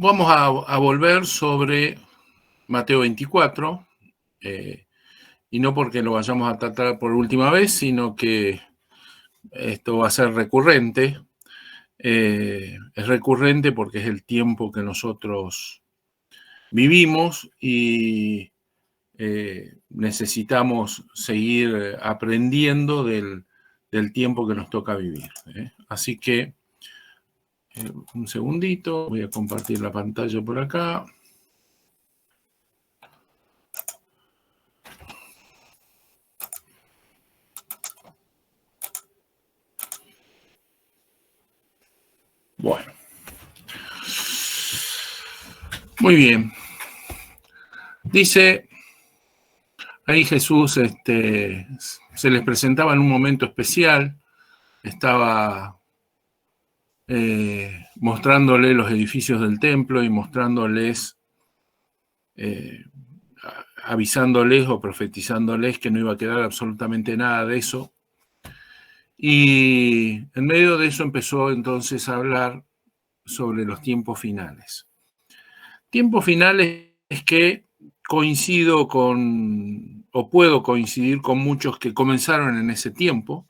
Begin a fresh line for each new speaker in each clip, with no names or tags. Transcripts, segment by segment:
Vamos a volver sobre Mateo 24, y no porque lo vayamos a tratar por última vez, sino que esto va a ser recurrente. Es recurrente porque es el tiempo que nosotros vivimos y necesitamos seguir aprendiendo del tiempo que nos toca vivir. Así que, un segundito, voy a compartir la pantalla por acá. Bueno. Muy bien. Dice, ahí Jesús se les presentaba en un momento especial, estaba mostrándoles los edificios del templo y mostrándoles, avisándoles o profetizándoles que no iba a quedar absolutamente nada de eso. Y en medio de eso empezó entonces a hablar sobre los tiempos finales. Tiempos finales es que coincido con, o puedo coincidir con muchos que comenzaron en ese tiempo.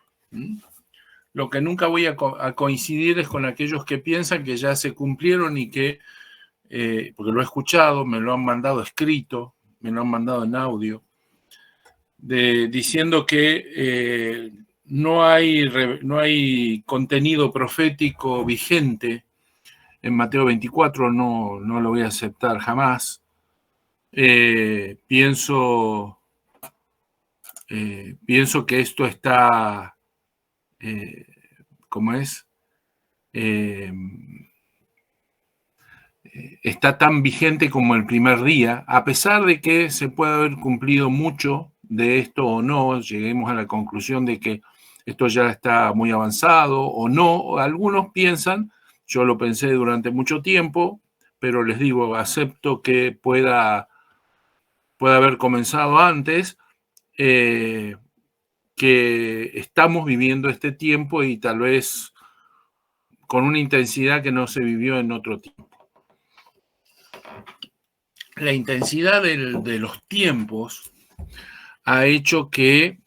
Lo que nunca voy a coincidir es con aquellos que piensan que ya se cumplieron y que, porque lo he escuchado, me lo han mandado escrito, me lo han mandado en audio, diciendo que no hay contenido profético vigente en Mateo 24, no lo voy a aceptar jamás. Pienso que esto está, ¿cómo es? Está tan vigente como el primer día, a pesar de que se puede haber cumplido mucho de esto o no, lleguemos a la conclusión de que esto ya está muy avanzado o no. Algunos piensan, yo lo pensé durante mucho tiempo, pero les digo, acepto que pueda haber comenzado antes, que estamos viviendo este tiempo y tal vez con una intensidad que no se vivió en otro tiempo. La intensidad de los tiempos ha hecho que,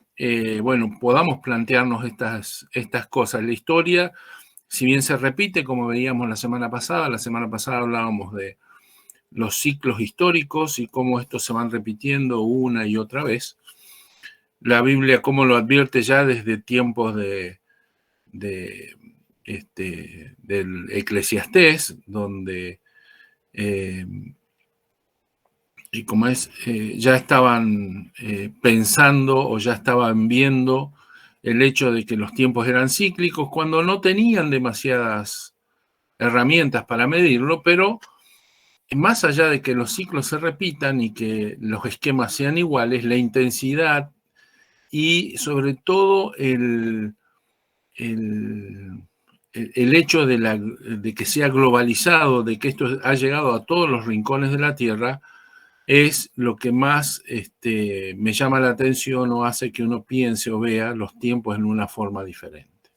podamos plantearnos estas cosas. La historia, si bien se repite, como veíamos la semana pasada hablábamos de los ciclos históricos y cómo estos se van repitiendo una y otra vez. La Biblia, como lo advierte ya desde tiempos del Eclesiastés, donde ya estaban pensando o ya estaban viendo el hecho de que los tiempos eran cíclicos cuando no tenían demasiadas herramientas para medirlo, pero más allá de que los ciclos se repitan y que los esquemas sean iguales, la intensidad y sobre todo el hecho de que sea globalizado, de que esto ha llegado a todos los rincones de la Tierra, es lo que más me llama la atención o hace que uno piense o vea los tiempos en una forma diferente.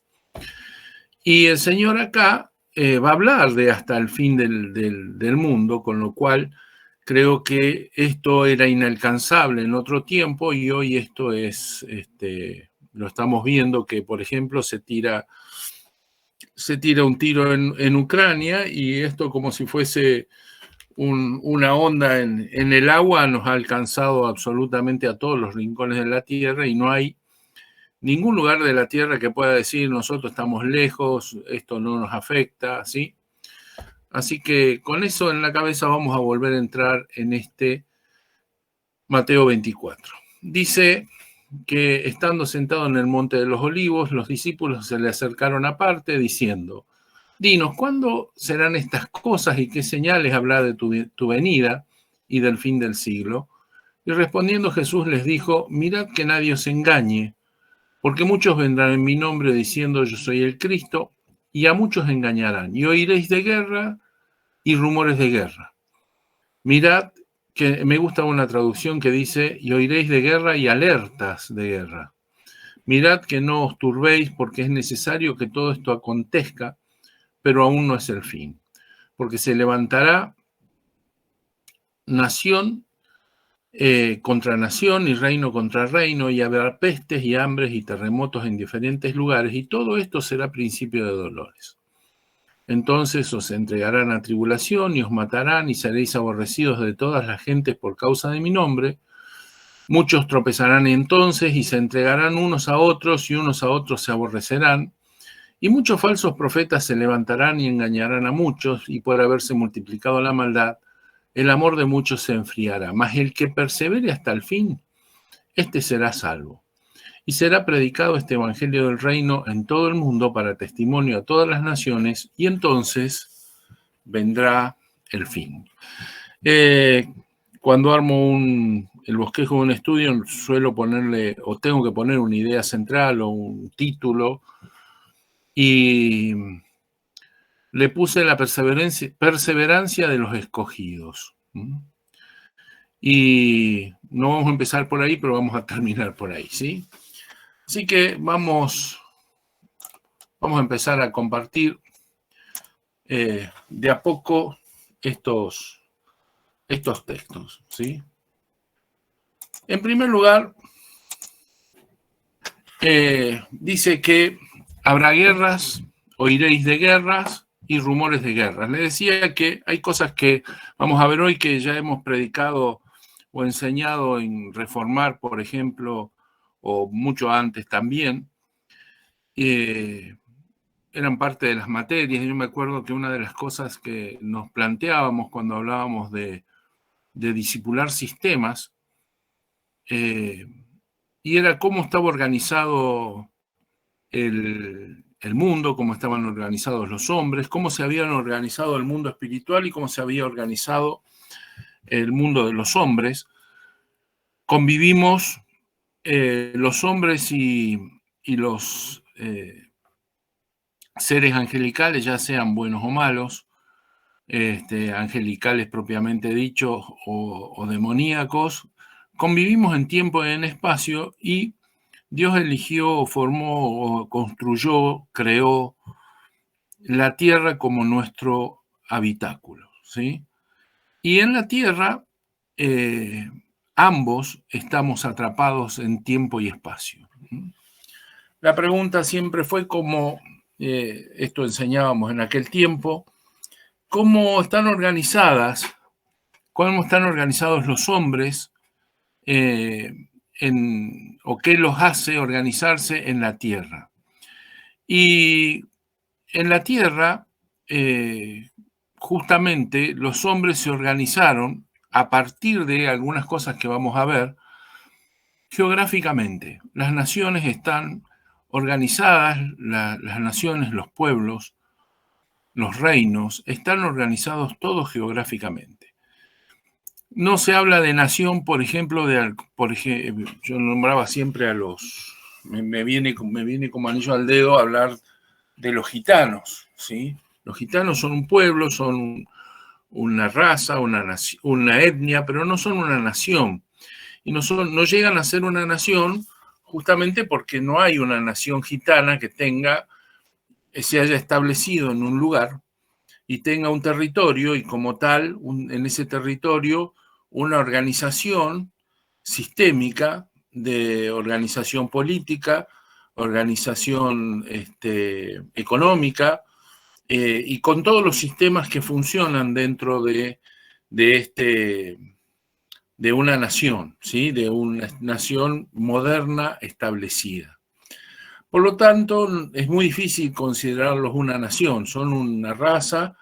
Y el Señor acá va a hablar de hasta el fin del mundo, con lo cual creo que esto era inalcanzable en otro tiempo y hoy esto es, lo estamos viendo que, por ejemplo, se tira un tiro en Ucrania y esto como si fuese una onda en el agua nos ha alcanzado absolutamente a todos los rincones de la Tierra y no hay ningún lugar de la Tierra que pueda decir nosotros estamos lejos, esto no nos afecta, ¿sí? Así que con eso en la cabeza vamos a volver a entrar en este Mateo 24. Dice que estando sentado en el Monte de los Olivos, los discípulos se le acercaron aparte diciendo: dinos, ¿cuándo serán estas cosas y qué señales habrá de tu venida y del fin del siglo? Y respondiendo Jesús les dijo: mirad que nadie os engañe, porque muchos vendrán en mi nombre diciendo yo soy el Cristo, y a muchos engañarán. Y oiréis de guerra y rumores de guerra. Mirad que me gusta una traducción que dice: y oiréis de guerra y alertas de guerra. Mirad que no os turbéis, porque es necesario que todo esto acontezca, pero aún no es el fin. Porque se levantará nación contra nación y reino contra reino, y habrá pestes y hambres y terremotos en diferentes lugares, y todo esto será principio de dolores. Entonces os entregarán a tribulación y os matarán y seréis aborrecidos de todas las gentes por causa de mi nombre. Muchos tropezarán entonces y se entregarán unos a otros y unos a otros se aborrecerán. Y muchos falsos profetas se levantarán y engañarán a muchos, y por haberse multiplicado la maldad, el amor de muchos se enfriará. Mas el que persevere hasta el fin, este será salvo. Y será predicado este evangelio del reino en todo el mundo para testimonio a todas las naciones, y entonces vendrá el fin. Cuando armo el bosquejo de un estudio, suelo ponerle, o tengo que poner una idea central o un título, y le puse la perseverancia de los escogidos. Y no vamos a empezar por ahí, pero vamos a terminar por ahí, ¿sí? Así que vamos a empezar a compartir de a poco estos textos, ¿sí? En primer lugar, dice que habrá guerras, oiréis de guerras y rumores de guerras. Le decía que hay cosas que vamos a ver hoy que ya hemos predicado o enseñado en Reformar, por ejemplo, o mucho antes también. Eran parte de las materias. Yo me acuerdo que una de las cosas que nos planteábamos cuando hablábamos de discipular sistemas, y era cómo estaba organizado el mundo, cómo estaban organizados los hombres, cómo se habían organizado el mundo espiritual y cómo se había organizado el mundo de los hombres. Convivimos los hombres y los seres angelicales, ya sean buenos o malos, angelicales propiamente dichos o demoníacos, convivimos en tiempo y en espacio, y Dios eligió, formó, construyó, creó la tierra como nuestro habitáculo, ¿sí? Y en la tierra ambos estamos atrapados en tiempo y espacio. La pregunta siempre fue cómo, esto enseñábamos en aquel tiempo, cómo están organizados los hombres, o qué los hace organizarse en la tierra. Y en la tierra, justamente, los hombres se organizaron a partir de algunas cosas que vamos a ver geográficamente. Las naciones están organizadas, las naciones, los pueblos, los reinos, están organizados todos geográficamente. No se habla de nación, por ejemplo, yo nombraba siempre a los, me viene como anillo al dedo hablar de los gitanos, ¿sí? Los gitanos son un pueblo, son una raza, una etnia, pero no son una nación. Y no llegan a ser una nación justamente porque no hay una nación gitana que se haya establecido en un lugar y tenga un territorio, y como tal, en ese territorio, una organización sistémica de organización política, organización económica, y con todos los sistemas que funcionan dentro de una nación, ¿sí? De una nación moderna establecida. Por lo tanto, es muy difícil considerarlos una nación. Son una raza,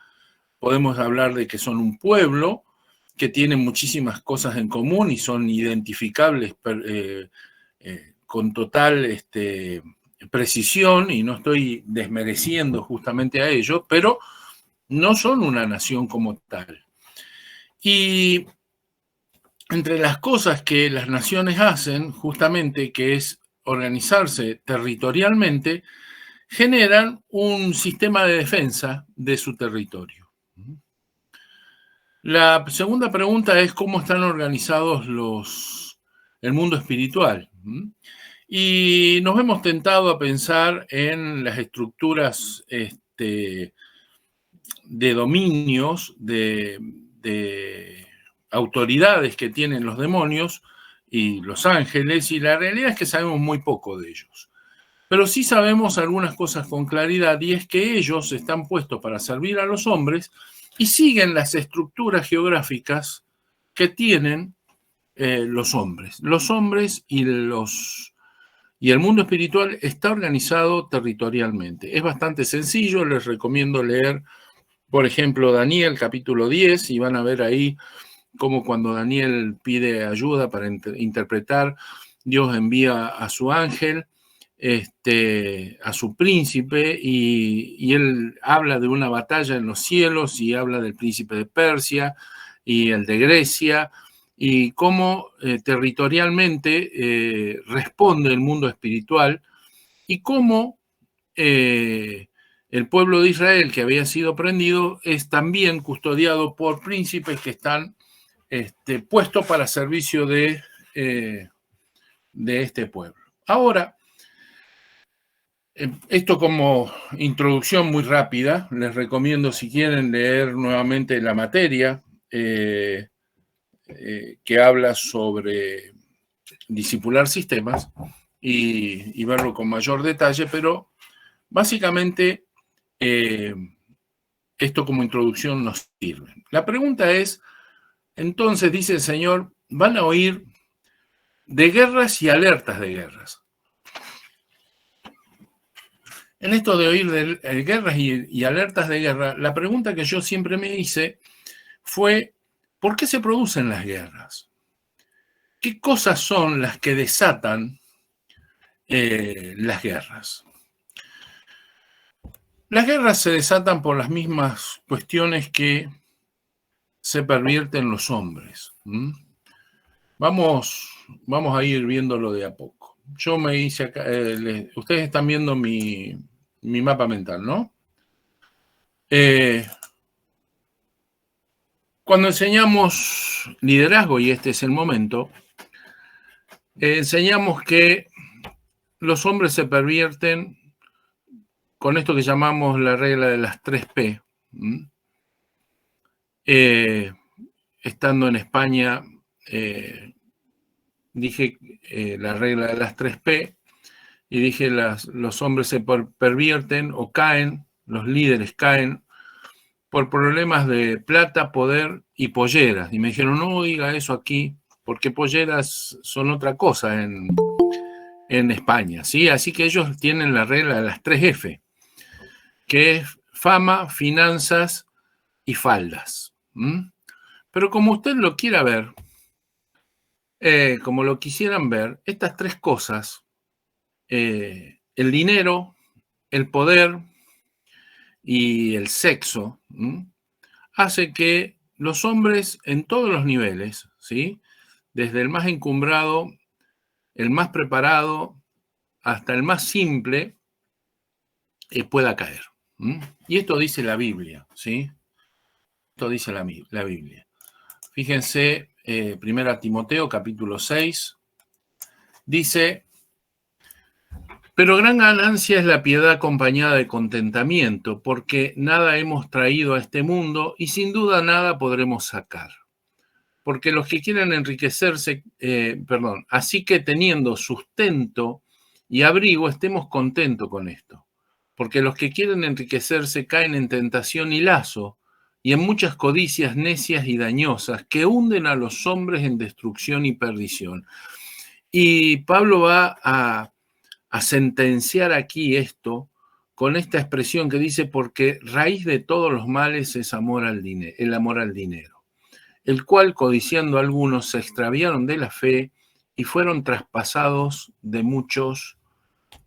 podemos hablar de que son un pueblo, que tienen muchísimas cosas en común y son identificables con total precisión, y no estoy desmereciendo justamente a ellos, pero no son una nación como tal. Y entre las cosas que las naciones hacen, justamente, que es organizarse territorialmente, generan un sistema de defensa de su territorio. La segunda pregunta es cómo están organizados el mundo espiritual. Y nos hemos tentado a pensar en las estructuras de dominios, de autoridades que tienen los demonios y los ángeles, y la realidad es que sabemos muy poco de ellos. Pero sí sabemos algunas cosas con claridad, y es que ellos están puestos para servir a los hombres y siguen las estructuras geográficas que tienen los hombres. Los hombres y el mundo espiritual está organizado territorialmente. Es bastante sencillo, les recomiendo leer, por ejemplo, Daniel capítulo 10, y van a ver ahí cómo cuando Daniel pide ayuda para interpretar, Dios envía a su ángel, a su príncipe, y él habla de una batalla en los cielos, y habla del príncipe de Persia y el de Grecia, y cómo territorialmente responde el mundo espiritual, y cómo el pueblo de Israel que había sido prendido es también custodiado por príncipes que están puestos para servicio de este pueblo. Ahora, esto como introducción muy rápida, les recomiendo si quieren leer nuevamente la materia que habla sobre discipular sistemas y verlo con mayor detalle, pero básicamente esto como introducción nos sirve. La pregunta es, entonces dice el Señor, van a oír de guerras y alertas de guerras. En esto de oír de guerras y alertas de guerra, la pregunta que yo siempre me hice fue, ¿por qué se producen las guerras? ¿Qué cosas son las que desatan las guerras? Las guerras se desatan por las mismas cuestiones que se pervierten los hombres. Vamos a ir viéndolo de a poco. Yo me hice acá, ustedes están viendo mi mapa mental, ¿no? Cuando enseñamos liderazgo, y este es el momento, enseñamos que los hombres se pervierten con esto que llamamos la regla de las 3P. Estando en España, dije la regla de las 3P, y dije los hombres se pervierten o caen, los líderes caen por problemas de plata, poder y polleras. Y me dijeron, no diga eso aquí, porque polleras son otra cosa en España, ¿sí? Así que ellos tienen la regla de las 3F, que es fama, finanzas y faldas. Pero como usted lo quiera ver, como lo quisieran ver, estas tres cosas, el dinero, el poder y el sexo, hace que los hombres en todos los niveles, ¿sí? Desde el más encumbrado, el más preparado, hasta el más simple, pueda caer. Y esto dice la Biblia, ¿sí? Esto dice la Biblia. Fíjense, 1 Timoteo capítulo 6, dice, pero gran ganancia es la piedad acompañada de contentamiento, porque nada hemos traído a este mundo y sin duda nada podremos sacar. Porque los que quieren enriquecerse, así que teniendo sustento y abrigo, estemos contentos con esto. Porque los que quieren enriquecerse caen en tentación y lazo, y en muchas codicias necias y dañosas que hunden a los hombres en destrucción y perdición. Y Pablo va a sentenciar aquí esto con esta expresión que dice, porque raíz de todos los males es el amor al dinero, el cual, codiciando algunos, se extraviaron de la fe y fueron traspasados de muchos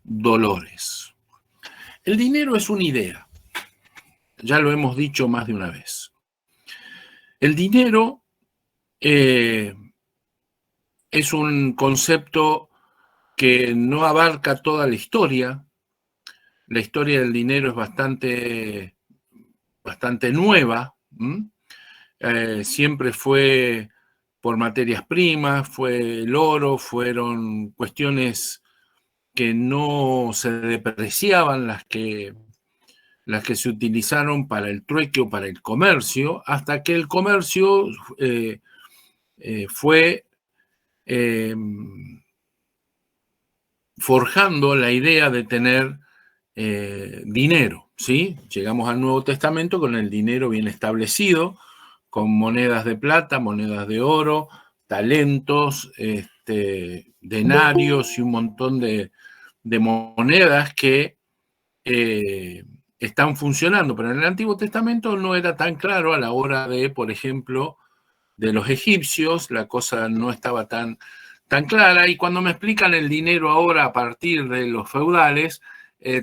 dolores. El dinero es una idea, ya lo hemos dicho más de una vez. El dinero es un concepto que no abarca toda la historia. La historia del dinero es bastante nueva. Siempre fue por materias primas, fue el oro, fueron cuestiones que no se depreciaban las que se utilizaron para el trueque o para el comercio, hasta que el comercio fue forjando la idea de tener dinero, ¿sí? Llegamos al Nuevo Testamento con el dinero bien establecido, con monedas de plata, monedas de oro, talentos, denarios y un montón de monedas que están funcionando, pero en el Antiguo Testamento no era tan claro a la hora de, por ejemplo, de los egipcios, la cosa no estaba tan clara, y cuando me explican el dinero ahora a partir de los feudales,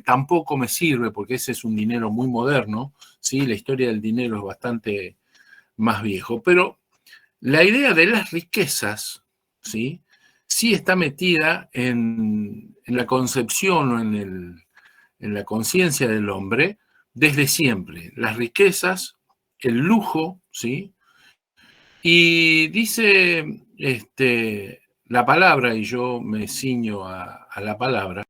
tampoco me sirve, porque ese es un dinero muy moderno, ¿sí? La historia del dinero es bastante más viejo, pero la idea de las riquezas, ¿sí? Sí está metida en la concepción o en la conciencia del hombre desde siempre. Las riquezas, el lujo, ¿sí? Y dice la palabra, y yo me ciño a la palabra,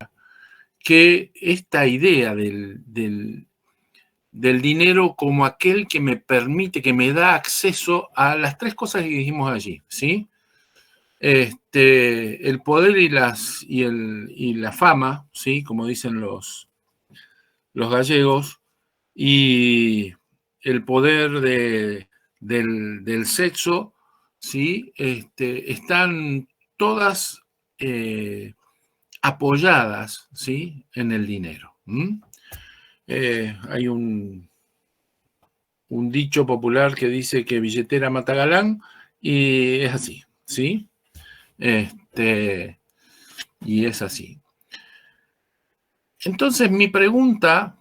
que esta idea del dinero como aquel que me permite, que me da acceso a las tres cosas que dijimos allí, ¿sí? El poder y la fama, ¿sí? Como dicen los gallegos, y el poder del sexo, ¿sí? Están todas apoyadas, ¿sí? En el dinero. Hay un dicho popular que dice que billetera mata galán, y es así, ¿sí? Y es así. Entonces, mi pregunta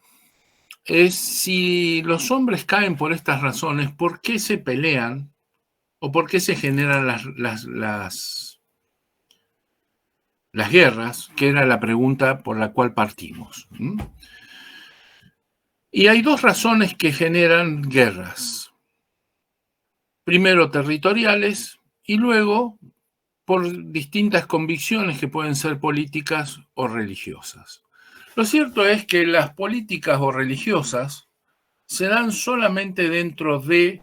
es, si los hombres caen por estas razones, ¿por qué se pelean o por qué se generan las guerras? Que era la pregunta por la cual partimos. Y hay dos razones que generan guerras. Primero, territoriales, y luego por distintas convicciones que pueden ser políticas o religiosas. Lo cierto es que las políticas o religiosas se dan solamente dentro de,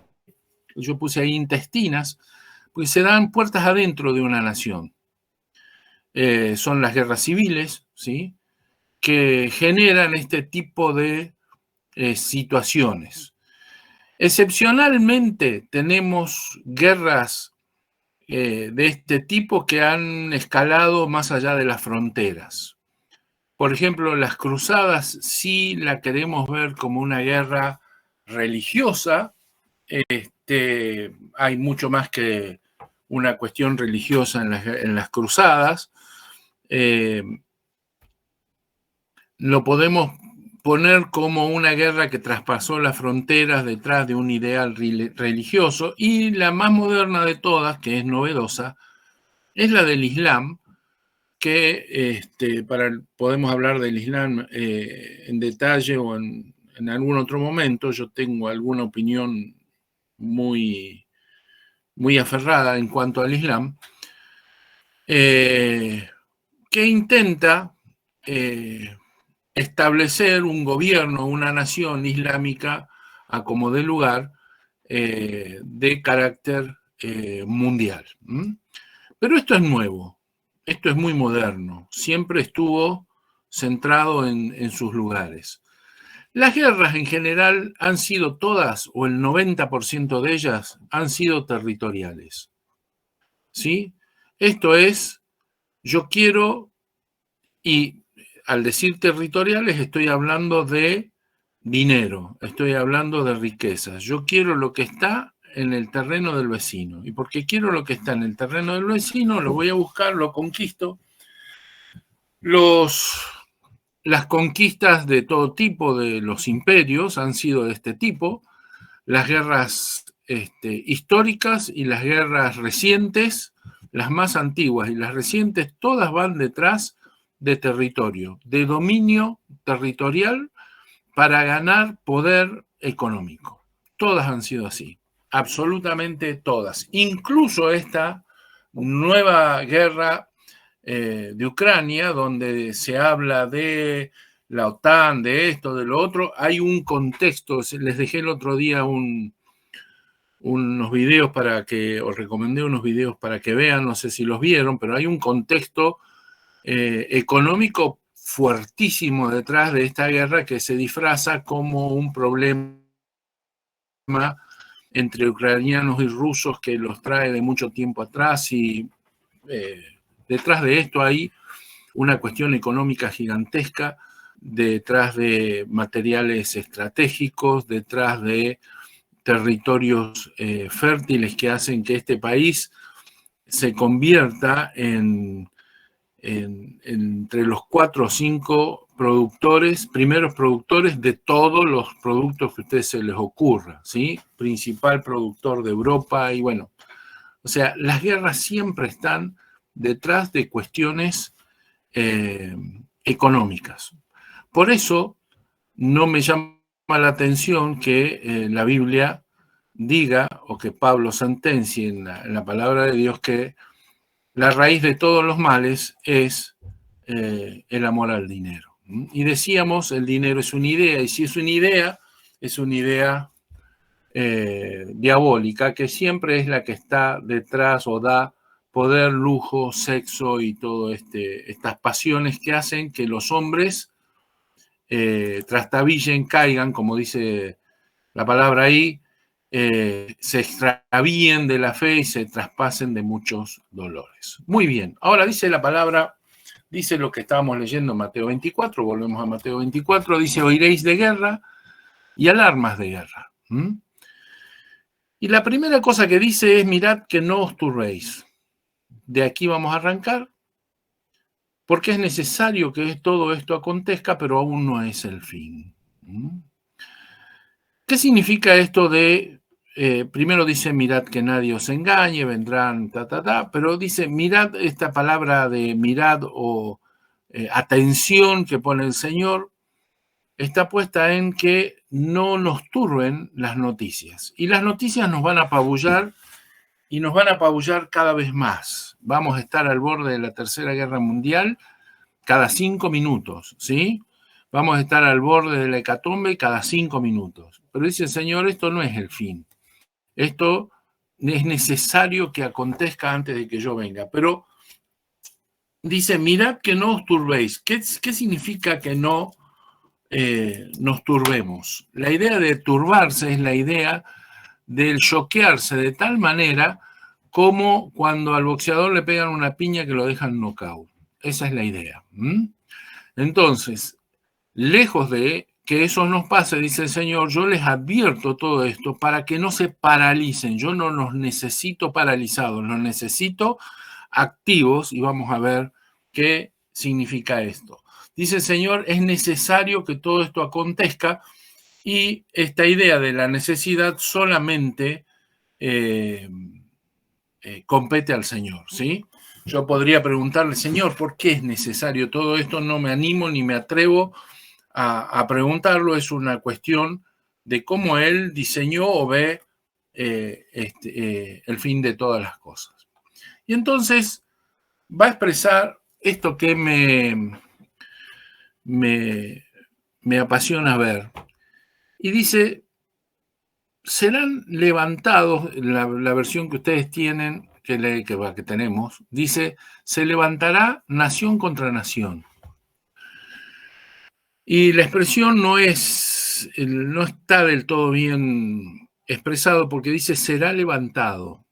yo puse ahí intestinas, pues se dan puertas adentro de una nación. Son las guerras civiles, ¿sí? Que generan este tipo de situaciones. Excepcionalmente tenemos guerras de este tipo que han escalado más allá de las fronteras. Por ejemplo, las cruzadas sí la queremos ver como una guerra religiosa. Hay mucho más que una cuestión religiosa en las cruzadas. Lo podemos poner como una guerra que traspasó las fronteras detrás de un ideal religioso, y la más moderna de todas, que es novedosa, es la del Islam, que podemos hablar del Islam en detalle o en algún otro momento. Yo tengo alguna opinión muy, muy aferrada en cuanto al Islam, que intenta establecer un gobierno, una nación islámica a como dé lugar, de carácter mundial. Pero esto es nuevo, esto es muy moderno, siempre estuvo centrado en sus lugares. Las guerras en general han sido todas, o el 90% de ellas, han sido territoriales. ¿Sí? Esto es, yo quiero, y al decir territoriales estoy hablando de dinero, estoy hablando de riquezas. Yo quiero lo que está en el terreno del vecino, y porque quiero lo que está en el terreno del vecino, lo voy a buscar, lo conquisto. Las conquistas de todo tipo de los imperios han sido de este tipo. Las guerras históricas y las guerras recientes, las más antiguas y las recientes, todas van detrás de territorio, de dominio territorial para ganar poder económico. Todas han sido así, absolutamente todas. Incluso esta nueva guerra de Ucrania, donde se habla de la OTAN, de esto, de lo otro, hay un contexto. Les dejé el otro día un unos videos os recomendé unos videos para que vean, no sé si los vieron, pero hay un contexto económico fuertísimo detrás de esta guerra que se disfraza como un problema entre ucranianos y rusos que los trae de mucho tiempo atrás, y detrás de esto hay una cuestión económica gigantesca, detrás de materiales estratégicos, detrás de territorios fértiles que hacen que este país se convierta entre los 4 o 5 primeros productores de todos los productos que a ustedes se les ocurra, ¿sí? Principal productor de Europa, y bueno, o sea, las guerras siempre están detrás de cuestiones económicas. Por eso no me llama la atención que la Biblia diga, o que Pablo sentencie en la palabra de Dios, que la raíz de todos los males es el amor al dinero. Y decíamos, el dinero es una idea, y si es una idea diabólica, que siempre es la que está detrás o da poder, lujo, sexo y todo estas pasiones que hacen que los hombres trastabillen, caigan, como dice la palabra ahí, se extravíen de la fe y se traspasen de muchos dolores. Muy bien, ahora dice la palabra, dice lo que estábamos leyendo en Mateo 24, volvemos a Mateo 24, dice: oiréis de guerra y alarmas de guerra. Y la primera cosa que dice es: mirad que no os turbéis. De aquí vamos a arrancar, porque es necesario que todo esto acontezca, pero aún no es el fin. ¿Qué significa esto de, primero dice, mirad que nadie os engañe, vendrán, pero dice, mirad, esta palabra de mirad o atención que pone el Señor, está puesta en que no nos turben las noticias. Y las noticias nos van a apabullar, y nos van a apabullar cada vez más. Vamos a estar al borde de la Tercera Guerra Mundial cada 5 minutos, ¿sí? Vamos a estar al borde de la hecatombe cada 5 minutos. Pero dice el Señor, esto no es el fin. Esto es necesario que acontezca antes de que yo venga. Pero dice, mirad que no os turbéis. ¿Qué significa que no nos turbemos? La idea de turbarse es la idea del choquearse de tal manera como cuando al boxeador le pegan una piña que lo dejan knockout. Esa es la idea. Entonces, lejos de que eso nos pase, dice el Señor, yo les advierto todo esto para que no se paralicen. Yo no los necesito paralizados, los necesito activos, y vamos a ver qué significa esto. Dice el Señor, es necesario que todo esto acontezca, y esta idea de la necesidad solamente compete al Señor, ¿sí? Yo podría preguntarle, Señor, ¿por qué es necesario todo esto? No me animo ni me atrevo a preguntarlo. Es una cuestión de cómo Él diseñó o ve el fin de todas las cosas. Y entonces va a expresar esto que me apasiona ver. Y dice, serán levantados, la versión que ustedes tienen, que tenemos, dice, se levantará nación contra nación. Y la expresión no está del todo bien expresado, porque dice será levantado.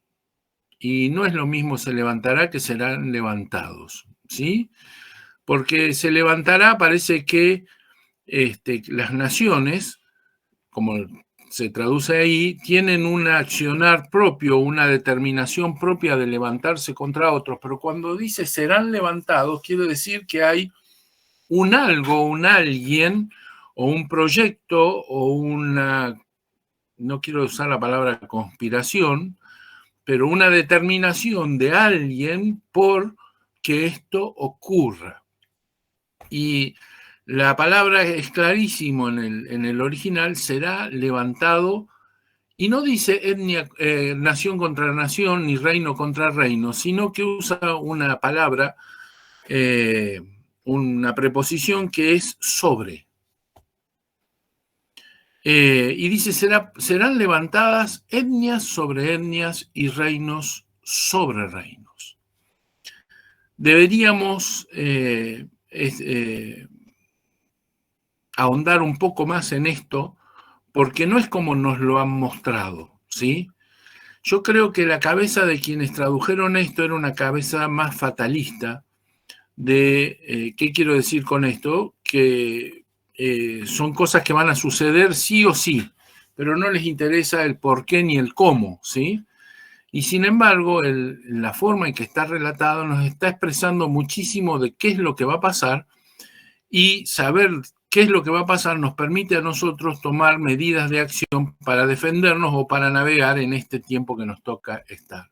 Y no es lo mismo se levantará que serán levantados, ¿sí? Porque se levantará, parece que las naciones, como se traduce ahí, tienen un accionar propio, una determinación propia de levantarse contra otros, pero cuando dice serán levantados, quiere decir que hay un algo, un alguien, o un proyecto, o una, no quiero usar la palabra conspiración, pero una determinación de alguien por que esto ocurra. Y la palabra es clarísimo en el original, será levantado, y no dice etnia, nación contra nación, ni reino contra reino, sino que usa una palabra, una preposición que es sobre. Y dice, serán levantadas etnias sobre etnias y reinos sobre reinos. Deberíamos ahondar un poco más en esto, porque no es como nos lo han mostrado, ¿sí? Yo creo que la cabeza de quienes tradujeron esto era una cabeza más fatalista de, ¿qué quiero decir con esto? Que son cosas que van a suceder sí o sí, pero no les interesa el por qué ni el cómo, ¿sí? Y sin embargo, la forma en que está relatado nos está expresando muchísimo de qué es lo que va a pasar, y saber qué es lo que va a pasar nos permite a nosotros tomar medidas de acción para defendernos o para navegar en este tiempo que nos toca estar.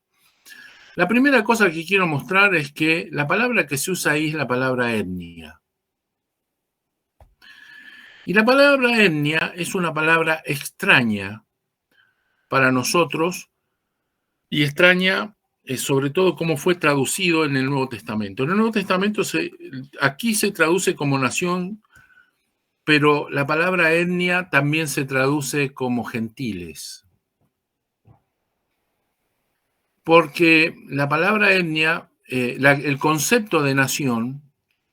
La primera cosa que quiero mostrar es que la palabra que se usa ahí es la palabra etnia. Y la palabra etnia es una palabra extraña para nosotros, y extraña sobre todo cómo fue traducido en el Nuevo Testamento. En el Nuevo Testamento aquí se traduce como nación, pero la palabra etnia también se traduce como gentiles. Porque la palabra etnia, el concepto de nación,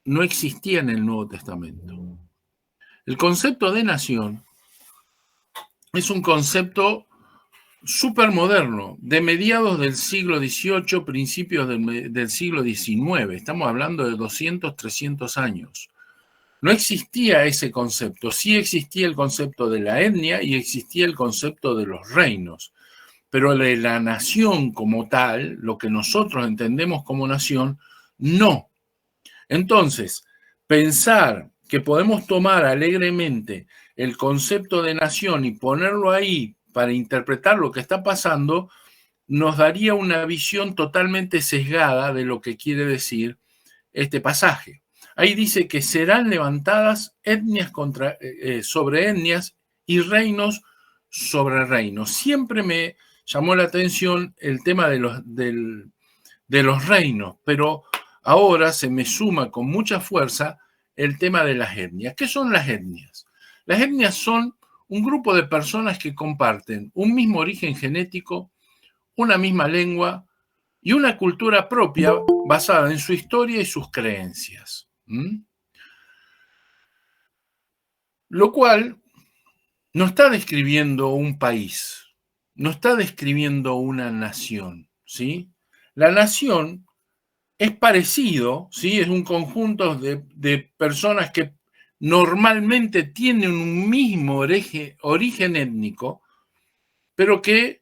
no existía en el Nuevo Testamento. El concepto de nación es un concepto súper moderno, de mediados del siglo XVIII, principios del siglo XIX. Estamos hablando de 200, 300 años. No existía ese concepto. Sí existía el concepto de la etnia y existía el concepto de los reinos. Pero de la nación como tal, lo que nosotros entendemos como nación, no. Entonces, pensar que podemos tomar alegremente el concepto de nación y ponerlo ahí para interpretar lo que está pasando, nos daría una visión totalmente sesgada de lo que quiere decir este pasaje. Ahí dice que serán levantadas etnias sobre etnias y reinos sobre reinos. Siempre me llamó la atención el tema de los reinos, pero ahora se me suma con mucha fuerza el tema de las etnias. ¿Qué son las etnias? Las etnias son un grupo de personas que comparten un mismo origen genético, una misma lengua y una cultura propia basada en su historia y sus creencias. Lo cual no está describiendo un país, no está describiendo una nación, ¿sí? La nación es parecido, ¿sí? Es un conjunto de personas que normalmente tienen un mismo origen étnico, pero que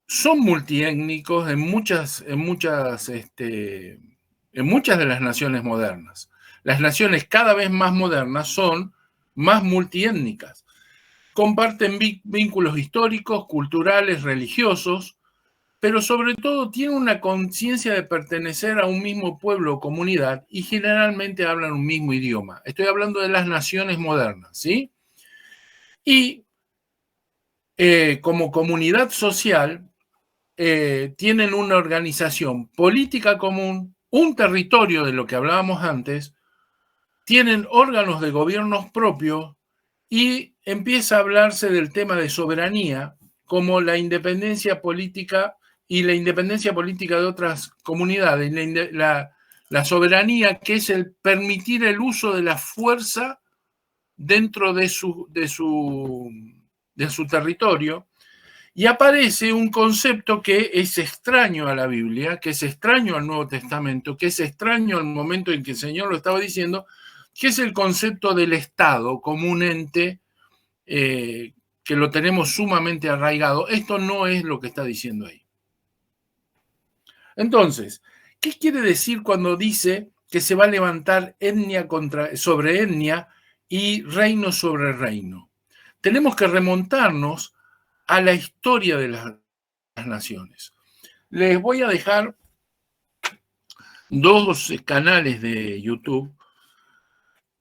son multiétnicos en muchas de las naciones modernas. Las naciones cada vez más modernas son más multiétnicas. Comparten vínculos históricos, culturales, religiosos, pero sobre todo tienen una conciencia de pertenecer a un mismo pueblo o comunidad y generalmente hablan un mismo idioma. Estoy hablando de las naciones modernas, ¿sí? Y como comunidad social tienen una organización política común, un territorio de lo que hablábamos antes, tienen órganos de gobiernos propios y empieza a hablarse del tema de soberanía como la independencia política y la independencia política de otras comunidades, la soberanía que es el permitir el uso de la fuerza dentro de su territorio. Y aparece un concepto que es extraño a la Biblia, que es extraño al Nuevo Testamento, que es extraño al momento en que el Señor lo estaba diciendo, que es el concepto del Estado como un ente que lo tenemos sumamente arraigado. Esto no es lo que está diciendo ahí. Entonces, ¿qué quiere decir cuando dice que se va a levantar etnia sobre etnia y reino sobre reino? Tenemos que remontarnos a la historia de las naciones. Les voy a dejar dos canales de YouTube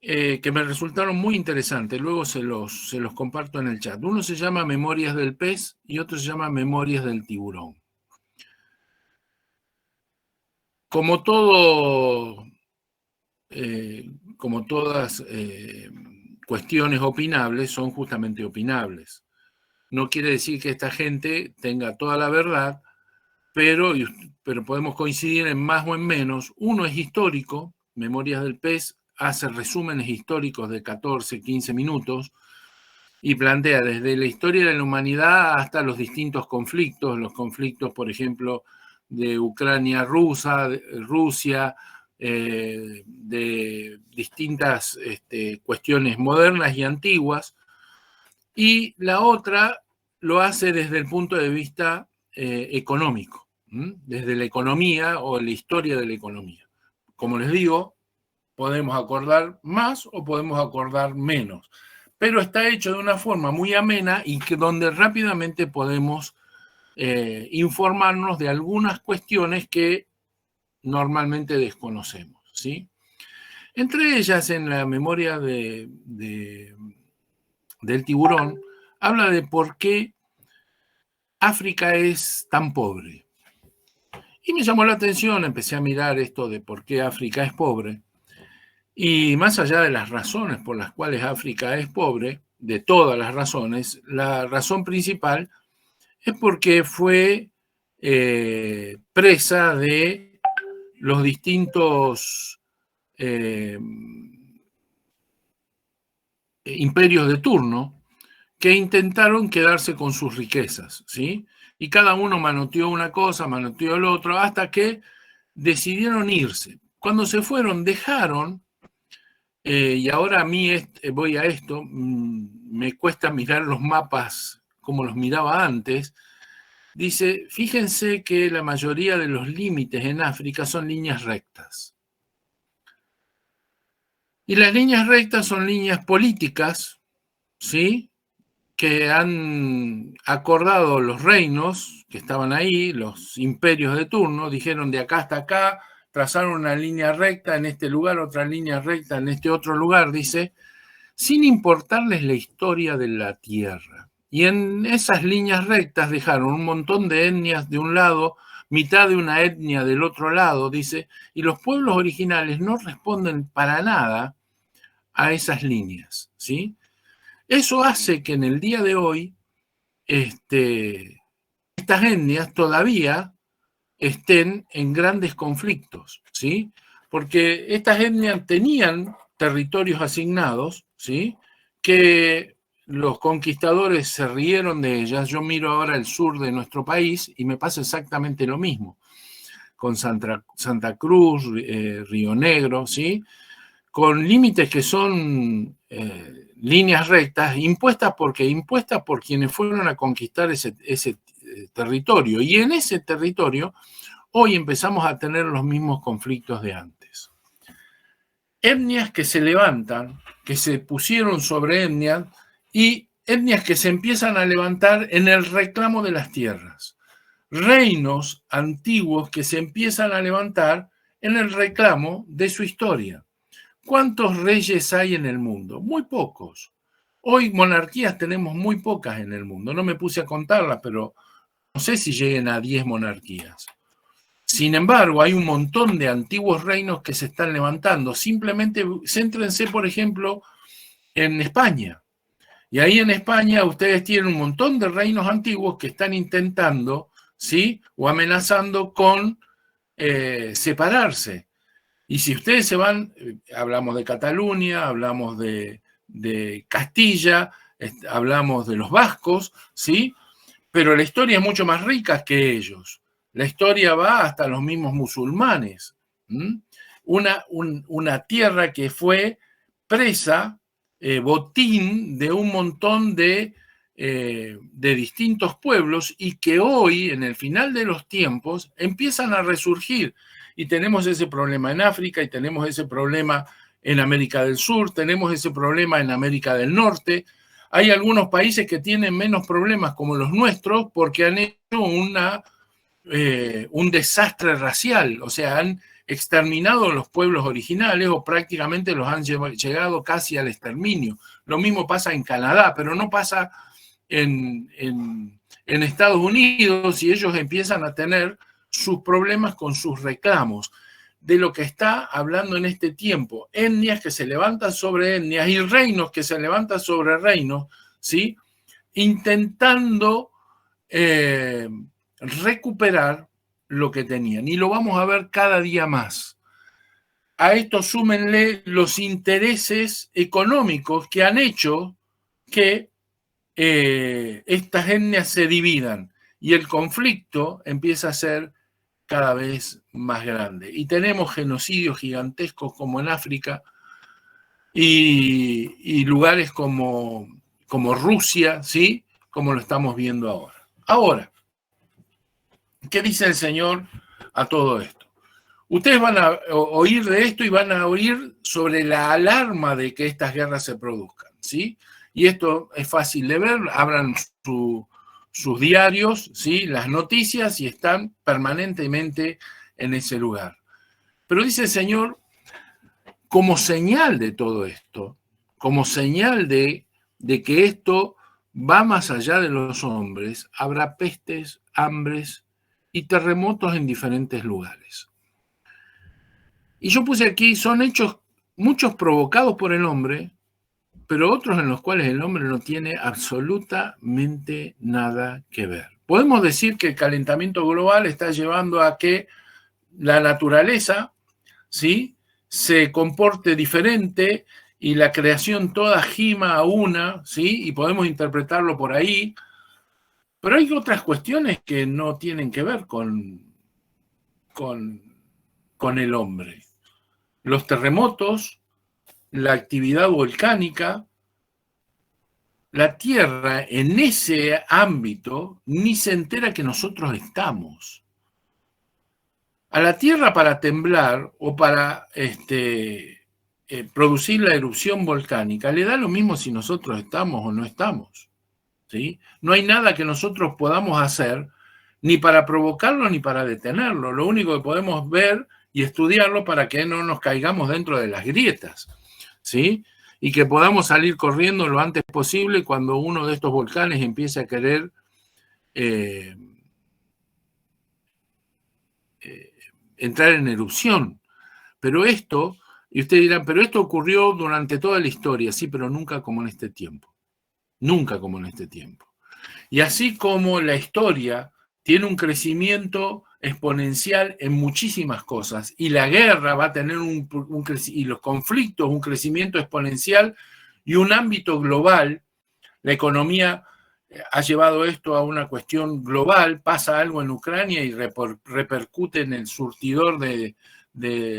que me resultaron muy interesantes. Luego se los comparto en el chat. Uno se llama Memorias del Pez y otro se llama Memorias del Tiburón. Como todo, como todas cuestiones opinables son justamente opinables. No quiere decir que esta gente tenga toda la verdad, pero podemos coincidir en más o en menos. Uno es histórico, Memorias del Pez hace resúmenes históricos de 14, 15 minutos y plantea desde la historia de la humanidad hasta los distintos conflictos, los conflictos, por ejemplo, de Ucrania-Rusia, de distintas cuestiones modernas y antiguas, y la otra lo hace desde el punto de vista económico, desde la economía o la historia de la economía. Como les digo, podemos acordar más o podemos acordar menos, pero está hecho de una forma muy amena y donde rápidamente podemos informarnos de algunas cuestiones que normalmente desconocemos, ¿sí? Entre ellas, en la memoria del tiburón, habla de por qué África es tan pobre. Y me llamó la atención, empecé a mirar esto de por qué África es pobre. Y más allá de las razones por las cuales África es pobre, de todas las razones, la razón principal es porque fue presa de los distintos imperios de turno que intentaron quedarse con sus riquezas, ¿sí? Y cada uno manoteó una cosa, manoteó el otro, hasta que decidieron irse. Cuando se fueron, dejaron, y ahora a mí voy a esto, me cuesta mirar los mapas como los miraba antes. Dice, fíjense que la mayoría de los límites en África son líneas rectas. Y las líneas rectas son líneas políticas, ¿sí? Que han acordado los reinos que estaban ahí, los imperios de turno, dijeron de acá hasta acá, trazaron una línea recta en este lugar, otra línea recta en este otro lugar, dice, sin importarles la historia de la tierra. Y en esas líneas rectas dejaron un montón de etnias de un lado, mitad de una etnia del otro lado, dice, y los pueblos originales no responden para nada a esas líneas, ¿sí? Eso hace que en el día de hoy estas etnias todavía estén en grandes conflictos, ¿sí? Porque estas etnias tenían territorios asignados, ¿sí? Que los conquistadores se rieron de ellas. Yo miro ahora el sur de nuestro país y me pasa exactamente lo mismo, con Santa Cruz, Río Negro, ¿sí? Con límites que son líneas rectas, impuestas por quienes fueron a conquistar ese territorio. Y en ese territorio hoy empezamos a tener los mismos conflictos de antes. Etnias que se levantan, que se pusieron sobre etnias, y etnias que se empiezan a levantar en el reclamo de las tierras. Reinos antiguos que se empiezan a levantar en el reclamo de su historia. ¿Cuántos reyes hay en el mundo? Muy pocos. Hoy monarquías tenemos muy pocas en el mundo. No me puse a contarlas, pero no sé si lleguen a 10 monarquías. Sin embargo, hay un montón de antiguos reinos que se están levantando. Simplemente céntrense, por ejemplo, en España. Y ahí en España ustedes tienen un montón de reinos antiguos que están intentando, ¿sí? O amenazando con separarse. Y si ustedes se van, hablamos de Cataluña, hablamos de Castilla, hablamos de los vascos, ¿sí? Pero la historia es mucho más rica que ellos. La historia va hasta los mismos musulmanes. Una tierra que fue presa, botín de un montón de distintos pueblos y que hoy, en el final de los tiempos, empiezan a resurgir. Y tenemos ese problema en África y tenemos ese problema en América del Sur, tenemos ese problema en América del Norte. Hay algunos países que tienen menos problemas como los nuestros porque han hecho un desastre racial, o sea, han exterminado los pueblos originales o prácticamente los han llegado casi al exterminio. Lo mismo pasa en Canadá, pero no pasa en Estados Unidos, y ellos empiezan a tener sus problemas con sus reclamos. de lo que está hablando en este tiempo. Etnias que se levantan sobre etnias y reinos que se levantan sobre reinos, ¿sí? Intentando recuperar lo que tenían. Y lo vamos a ver cada día más. A esto súmenle los intereses económicos que han hecho que estas etnias se dividan y el conflicto empieza a ser cada vez más grande. Y tenemos genocidios gigantescos como en África y lugares como Rusia, ¿sí? Como lo estamos viendo ahora. Ahora, ¿qué dice el Señor a todo esto? Ustedes van a oír de esto y van a oír sobre la alarma de que estas guerras se produzcan, ¿sí? Y esto es fácil de ver, abran sus diarios, ¿sí? Las noticias y están permanentemente en ese lugar. Pero dice el Señor, como señal de todo esto, como señal de que esto va más allá de los hombres, habrá pestes, hambres y terremotos en diferentes lugares. Y yo puse aquí, son hechos muchos provocados por el hombre, pero otros en los cuales el hombre no tiene absolutamente nada que ver. Podemos decir que el calentamiento global está llevando a que la naturaleza, ¿sí?, se comporte diferente y la creación toda gima a una, ¿sí?, y podemos interpretarlo por ahí, pero hay otras cuestiones que no tienen que ver con el hombre. Los terremotos, la actividad volcánica, la Tierra en ese ámbito ni se entera que nosotros estamos. A la Tierra para temblar o para producir la erupción volcánica le da lo mismo si nosotros estamos o no estamos, ¿sí? No hay nada que nosotros podamos hacer ni para provocarlo ni para detenerlo. Lo único que podemos ver y estudiarlo para que no nos caigamos dentro de las grietas, ¿sí? Y que podamos salir corriendo lo antes posible cuando uno de estos volcanes empiece a querer entrar en erupción. Pero esto, y ustedes dirán, pero esto ocurrió durante toda la historia, sí, pero nunca como en este tiempo. Nunca como en este tiempo. Y así como la historia tiene un crecimiento exponencial en muchísimas cosas, y la guerra va a tener y los conflictos un crecimiento exponencial y un ámbito global, la economía ha llevado esto a una cuestión global, pasa algo en Ucrania y repercute en el surtidor de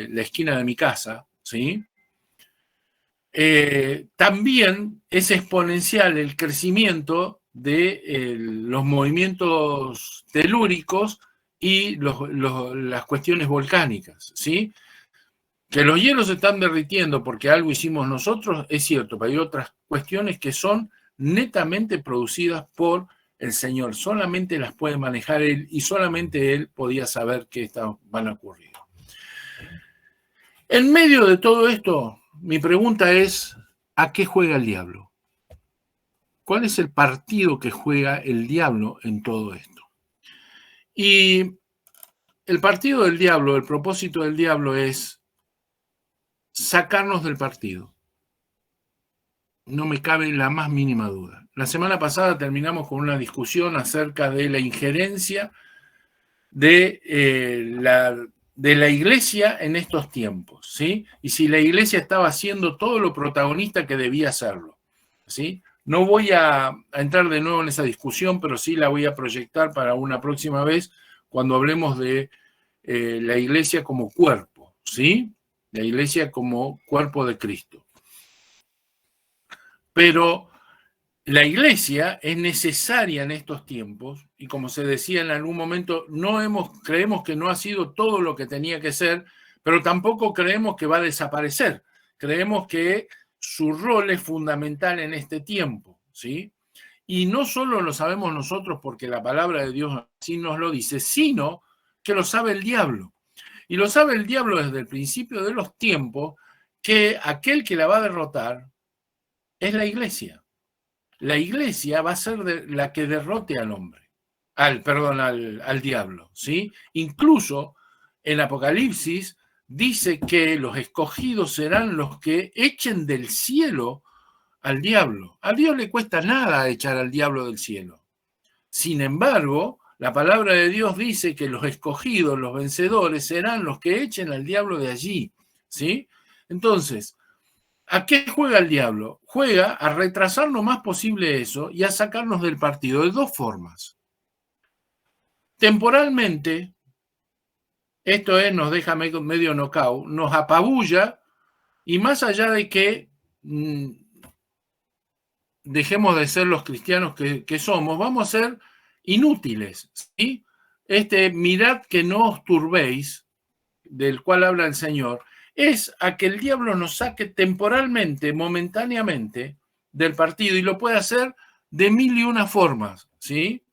la esquina de mi casa, ¿sí? También es exponencial el crecimiento de los movimientos telúricos y las cuestiones volcánicas, ¿sí? Que los hielos se están derritiendo porque algo hicimos nosotros, es cierto, pero hay otras cuestiones que son netamente producidas por el Señor. Solamente las puede manejar Él y solamente Él podía saber que estas van a ocurrir. En medio de todo esto, mi pregunta es, ¿a qué juega el diablo? ¿Cuál es el partido que juega el diablo en todo esto? Y el partido del diablo, el propósito del diablo es sacarnos del partido. No me cabe la más mínima duda. La semana pasada terminamos con una discusión acerca de la injerencia de la iglesia en estos tiempos, ¿sí? Y si la iglesia estaba haciendo todo lo protagonista que debía hacerlo, ¿sí? No voy a entrar de nuevo en esa discusión, pero sí la voy a proyectar para una próxima vez cuando hablemos de la iglesia como cuerpo, ¿sí? La iglesia como cuerpo de Cristo. Pero la iglesia es necesaria en estos tiempos y como se decía en algún momento, creemos que no ha sido todo lo que tenía que ser, pero tampoco creemos que va a desaparecer. Creemos que su rol es fundamental en este tiempo, ¿sí? Y no solo lo sabemos nosotros porque la palabra de Dios así nos lo dice, sino que lo sabe el diablo. Y lo sabe el diablo desde el principio de los tiempos, que aquel que la va a derrotar es la iglesia. La iglesia va a ser la que derrote al hombre, al diablo, ¿sí? Incluso en Apocalipsis dice que los escogidos serán los que echen del cielo al diablo. A Dios le cuesta nada echar al diablo del cielo. Sin embargo, la palabra de Dios dice que los escogidos, los vencedores, serán los que echen al diablo de allí, ¿sí? Entonces, ¿a qué juega el diablo? Juega a retrasar lo más posible eso y a sacarnos del partido de dos formas. Temporalmente, esto es, nos deja medio knockout, nos apabulla y más allá de que dejemos de ser los cristianos que somos, vamos a ser inútiles, ¿sí? Mirad que no os turbéis, del cual habla el Señor, es a que el diablo nos saque temporalmente, momentáneamente, del partido, y lo puede hacer de 1001 formas, ¿sí?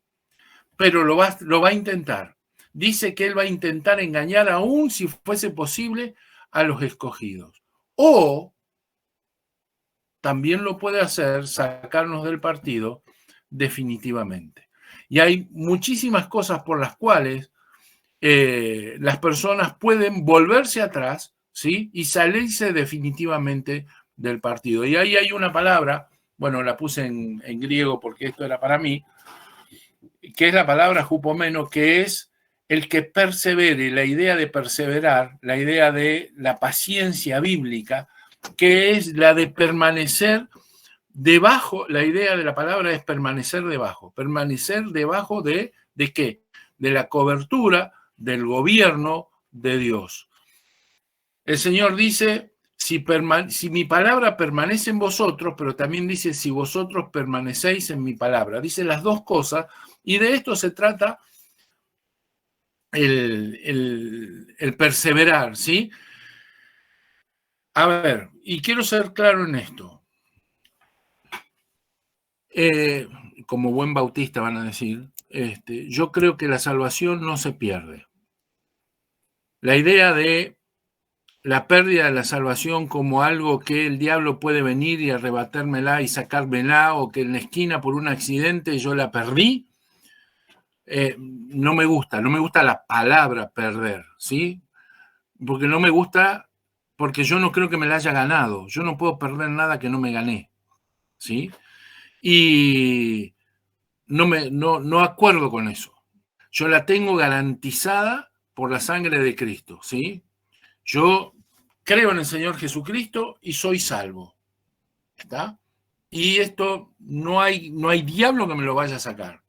Pero lo va a intentar. Dice que él va a intentar engañar aún si fuese posible a los escogidos. O también lo puede hacer sacarnos del partido definitivamente. Y hay muchísimas cosas por las cuales las personas pueden volverse atrás, ¿sí? Y salirse definitivamente del partido. Y ahí hay una palabra, bueno, la puse en griego porque esto era para mí, que es la palabra hupomeno, que es el que persevere, la idea de perseverar, la idea de la paciencia bíblica, que es la de permanecer debajo, la idea de la palabra es permanecer debajo de ¿qué? De la cobertura del gobierno de Dios. El Señor dice, si mi palabra permanece en vosotros, pero también dice, si vosotros permanecéis en mi palabra. Dice las dos cosas, y de esto se trata el perseverar, ¿sí? A ver, y quiero ser claro en esto. Como buen bautista van a decir, yo creo que la salvación no se pierde. La idea de la pérdida de la salvación como algo que el diablo puede venir y arrebatármela y sacármela, o que en la esquina por un accidente yo la perdí, no me gusta la palabra perder, ¿sí? Porque no me gusta, porque yo no creo que me la haya ganado, yo no puedo perder nada que no me gané, ¿sí? Y no acuerdo con eso. Yo la tengo garantizada por la sangre de Cristo, ¿sí? Yo creo en el Señor Jesucristo y soy salvo, ¿está? Y esto no hay diablo que me lo vaya a sacar.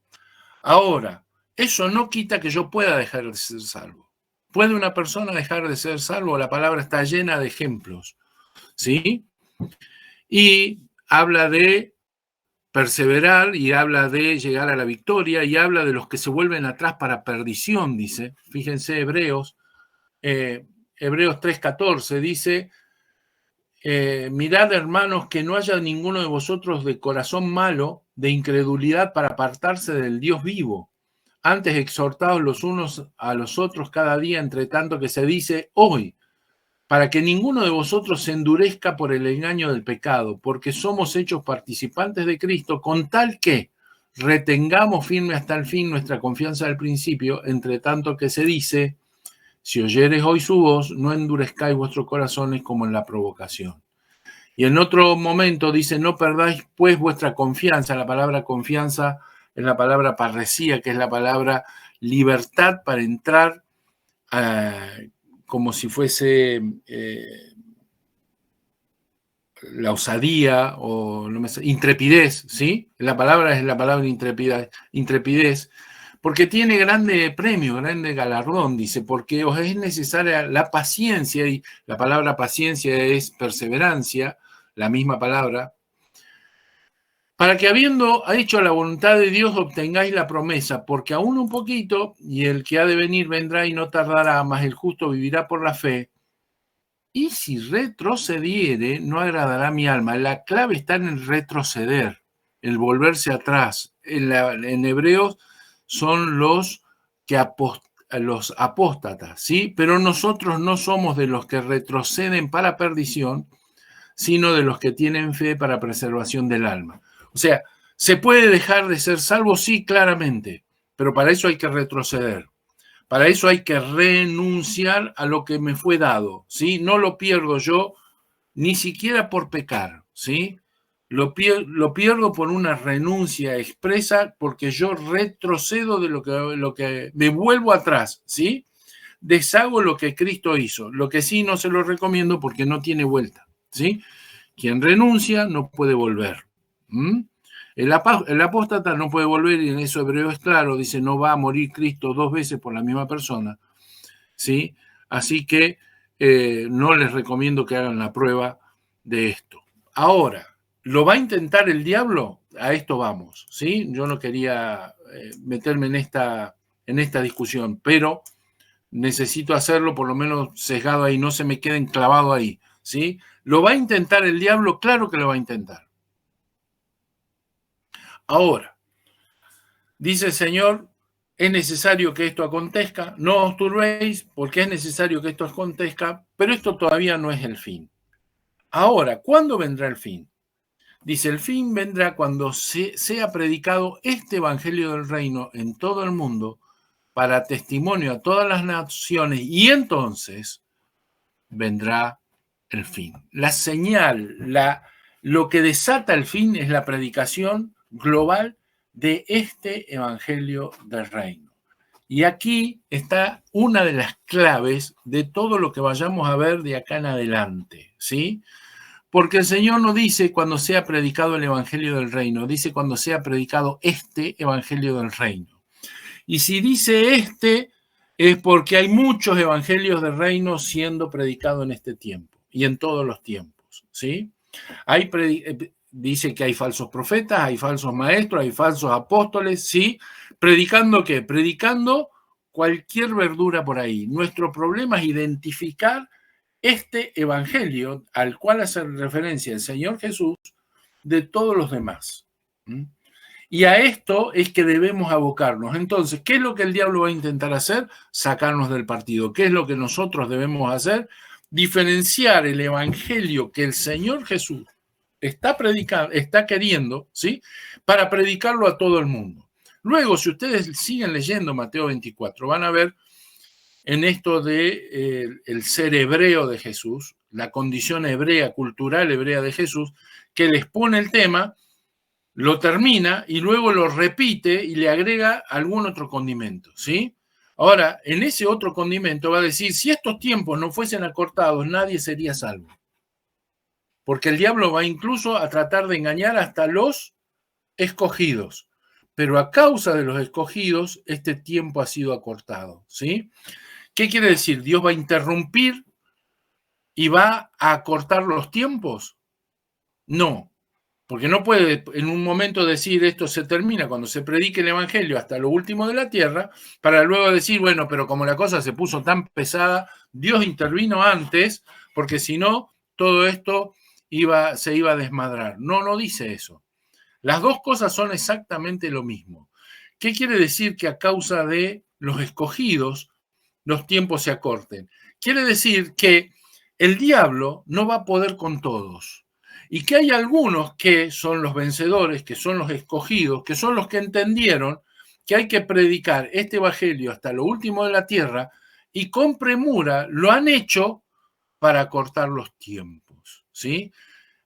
Ahora, eso no quita que yo pueda dejar de ser salvo. ¿Puede una persona dejar de ser salvo? La palabra está llena de ejemplos, ¿sí? Y habla de perseverar y habla de llegar a la victoria y habla de los que se vuelven atrás para perdición, dice. Fíjense, Hebreos 3:14 dice, mirad, hermanos, que no haya ninguno de vosotros de corazón malo, de incredulidad, para apartarse del Dios vivo. Antes exhortados los unos a los otros cada día, entre tanto que se dice hoy, para que ninguno de vosotros se endurezca por el engaño del pecado, porque somos hechos participantes de Cristo, con tal que retengamos firme hasta el fin nuestra confianza del principio, entre tanto que se dice, si oyeres hoy su voz, no endurezcáis vuestros corazones como en la provocación. Y en otro momento dice, no perdáis pues vuestra confianza. La palabra confianza es la palabra parresía, que es la palabra libertad para entrar como si fuese la osadía o intrepidez, ¿sí? La palabra es la palabra intrepidez, porque tiene grande premio, grande galardón, dice, porque os es necesaria la paciencia, y la palabra paciencia es perseverancia, la misma palabra, para que habiendo hecho la voluntad de Dios obtengáis la promesa, porque aún un poquito, y el que ha de venir vendrá y no tardará, mas el justo vivirá por la fe, y si retrocediere, no agradará mi alma. La clave está en el retroceder, el volverse atrás. En Hebreos son los apóstatas, ¿sí? Pero nosotros no somos de los que retroceden para perdición, sino de los que tienen fe para preservación del alma. O sea, ¿se puede dejar de ser salvo? Sí, claramente, pero para eso hay que retroceder. Para eso hay que renunciar a lo que me fue dado, ¿sí? No lo pierdo yo ni siquiera por pecar, ¿sí? Lo pierdo por una renuncia expresa porque yo retrocedo de lo que me vuelvo atrás, ¿sí? Deshago lo que Cristo hizo. Lo que sí no se lo recomiendo porque no tiene vuelta, ¿sí? Quien renuncia no puede volver. ¿Mm? El apóstata no puede volver, y en eso Hebreo es claro, dice, no va a morir Cristo 2 veces por la misma persona, ¿sí? Así que no les recomiendo que hagan la prueba de esto. Ahora, ¿lo va a intentar el diablo? A esto vamos, ¿sí? Yo no quería meterme en esta discusión, pero necesito hacerlo por lo menos sesgado ahí, no se me queden clavado ahí, ¿sí? ¿Lo va a intentar el diablo? Claro que lo va a intentar. Ahora, dice el Señor, es necesario que esto acontezca, no os turbéis porque es necesario que esto acontezca, pero esto todavía no es el fin. Ahora, ¿cuándo vendrá el fin? Dice, el fin vendrá cuando sea predicado este evangelio del reino en todo el mundo para testimonio a todas las naciones, y entonces vendrá el fin. La señal, lo que desata el fin es la predicación global de este evangelio del reino. Y aquí está una de las claves de todo lo que vayamos a ver de acá en adelante, ¿sí? Porque el Señor no dice cuando sea predicado el evangelio del reino, dice cuando sea predicado este evangelio del reino. Y si dice este, es porque hay muchos evangelios del reino siendo predicados en este tiempo y en todos los tiempos, ¿sí? Dice que hay falsos profetas, hay falsos maestros, hay falsos apóstoles, ¿sí? ¿Predicando qué? Predicando cualquier verdura por ahí. Nuestro problema es identificar este evangelio al cual hace referencia el Señor Jesús de todos los demás. ¿Mm? Y a esto es que debemos abocarnos. Entonces, ¿qué es lo que el diablo va a intentar hacer? Sacarnos del partido. ¿Qué es lo que nosotros debemos hacer? Diferenciar el evangelio que el Señor Jesús está predicando, está queriendo, ¿sí? Para predicarlo a todo el mundo. Luego, si ustedes siguen leyendo Mateo 24, van a ver en esto de el ser hebreo de Jesús, la condición hebrea, cultural hebrea de Jesús, que les pone el tema, lo termina y luego lo repite y le agrega algún otro condimento, ¿sí? Ahora, en ese otro condimento va a decir, si estos tiempos no fuesen acortados, nadie sería salvo. Porque el diablo va incluso a tratar de engañar hasta los escogidos. Pero a causa de los escogidos, este tiempo ha sido acortado, ¿sí? ¿Qué quiere decir? ¿Dios va a interrumpir y va a acortar los tiempos? No, porque no puede en un momento decir esto se termina cuando se predique el evangelio hasta lo último de la tierra, para luego decir, bueno, pero como la cosa se puso tan pesada, Dios intervino antes, porque si no, todo esto se iba a desmadrar. No, no dice eso. Las dos cosas son exactamente lo mismo. ¿Qué quiere decir que a causa de los escogidos los tiempos se acorten? Quiere decir que el diablo no va a poder con todos y que hay algunos que son los vencedores, que son los escogidos, que son los que entendieron que hay que predicar este evangelio hasta lo último de la tierra y con premura lo han hecho para acortar los tiempos, ¿sí?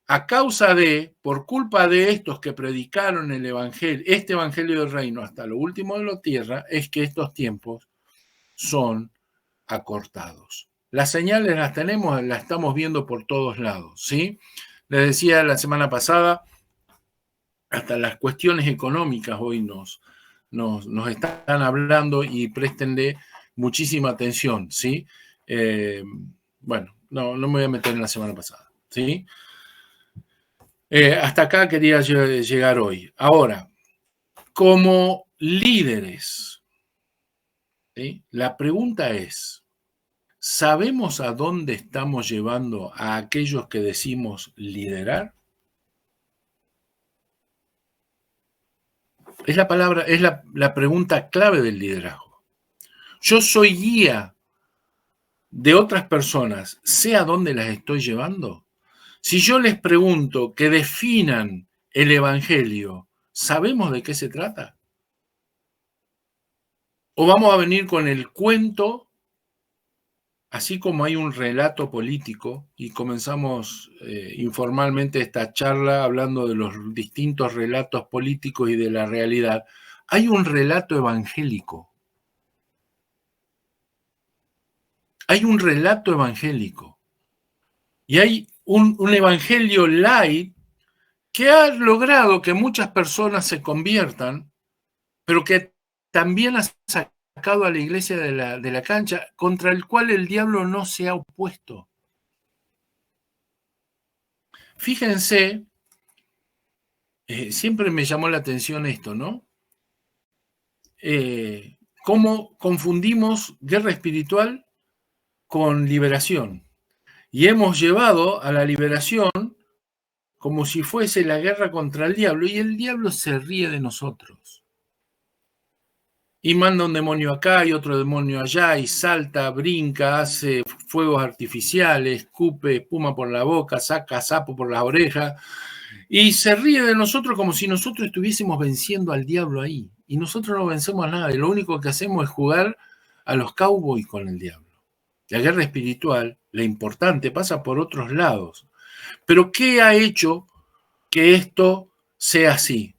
A causa de, por culpa de estos que predicaron el evangelio, este evangelio del reino hasta lo último de la tierra, es que estos tiempos son acortados. Las señales las tenemos, las estamos viendo por todos lados, ¿sí? Les decía la semana pasada, hasta las cuestiones económicas hoy nos están hablando y préstenle muchísima atención, ¿sí? Bueno, no me voy a meter en la semana pasada, ¿sí? Hasta acá quería llegar hoy. Ahora, como líderes, ¿sí? La pregunta es, ¿sabemos a dónde estamos llevando a aquellos que decimos liderar? Es la palabra, es la pregunta clave del liderazgo. Yo soy guía de otras personas, ¿sé a dónde las estoy llevando? Si yo les pregunto que definan el evangelio, ¿sabemos de qué se trata? O vamos a venir con el cuento, así como hay un relato político, y comenzamos informalmente esta charla hablando de los distintos relatos políticos y de la realidad. Hay un relato evangélico. Hay un relato evangélico. Y hay un evangelio light que ha logrado que muchas personas se conviertan, pero que también ha sacado a la iglesia de la cancha, contra el cual el diablo no se ha opuesto. Fíjense, siempre me llamó la atención esto, ¿no? Cómo confundimos guerra espiritual con liberación. Y hemos llevado a la liberación como si fuese la guerra contra el diablo, y el diablo se ríe de nosotros. Y manda un demonio acá y otro demonio allá, y salta, brinca, hace fuegos artificiales, escupe espuma por la boca, saca sapo por las orejas, y se ríe de nosotros como si nosotros estuviésemos venciendo al diablo ahí. Y nosotros no vencemos a nada, y lo único que hacemos es jugar a los cowboys con el diablo. La guerra espiritual, la importante, pasa por otros lados. Pero ¿qué ha hecho que esto sea así?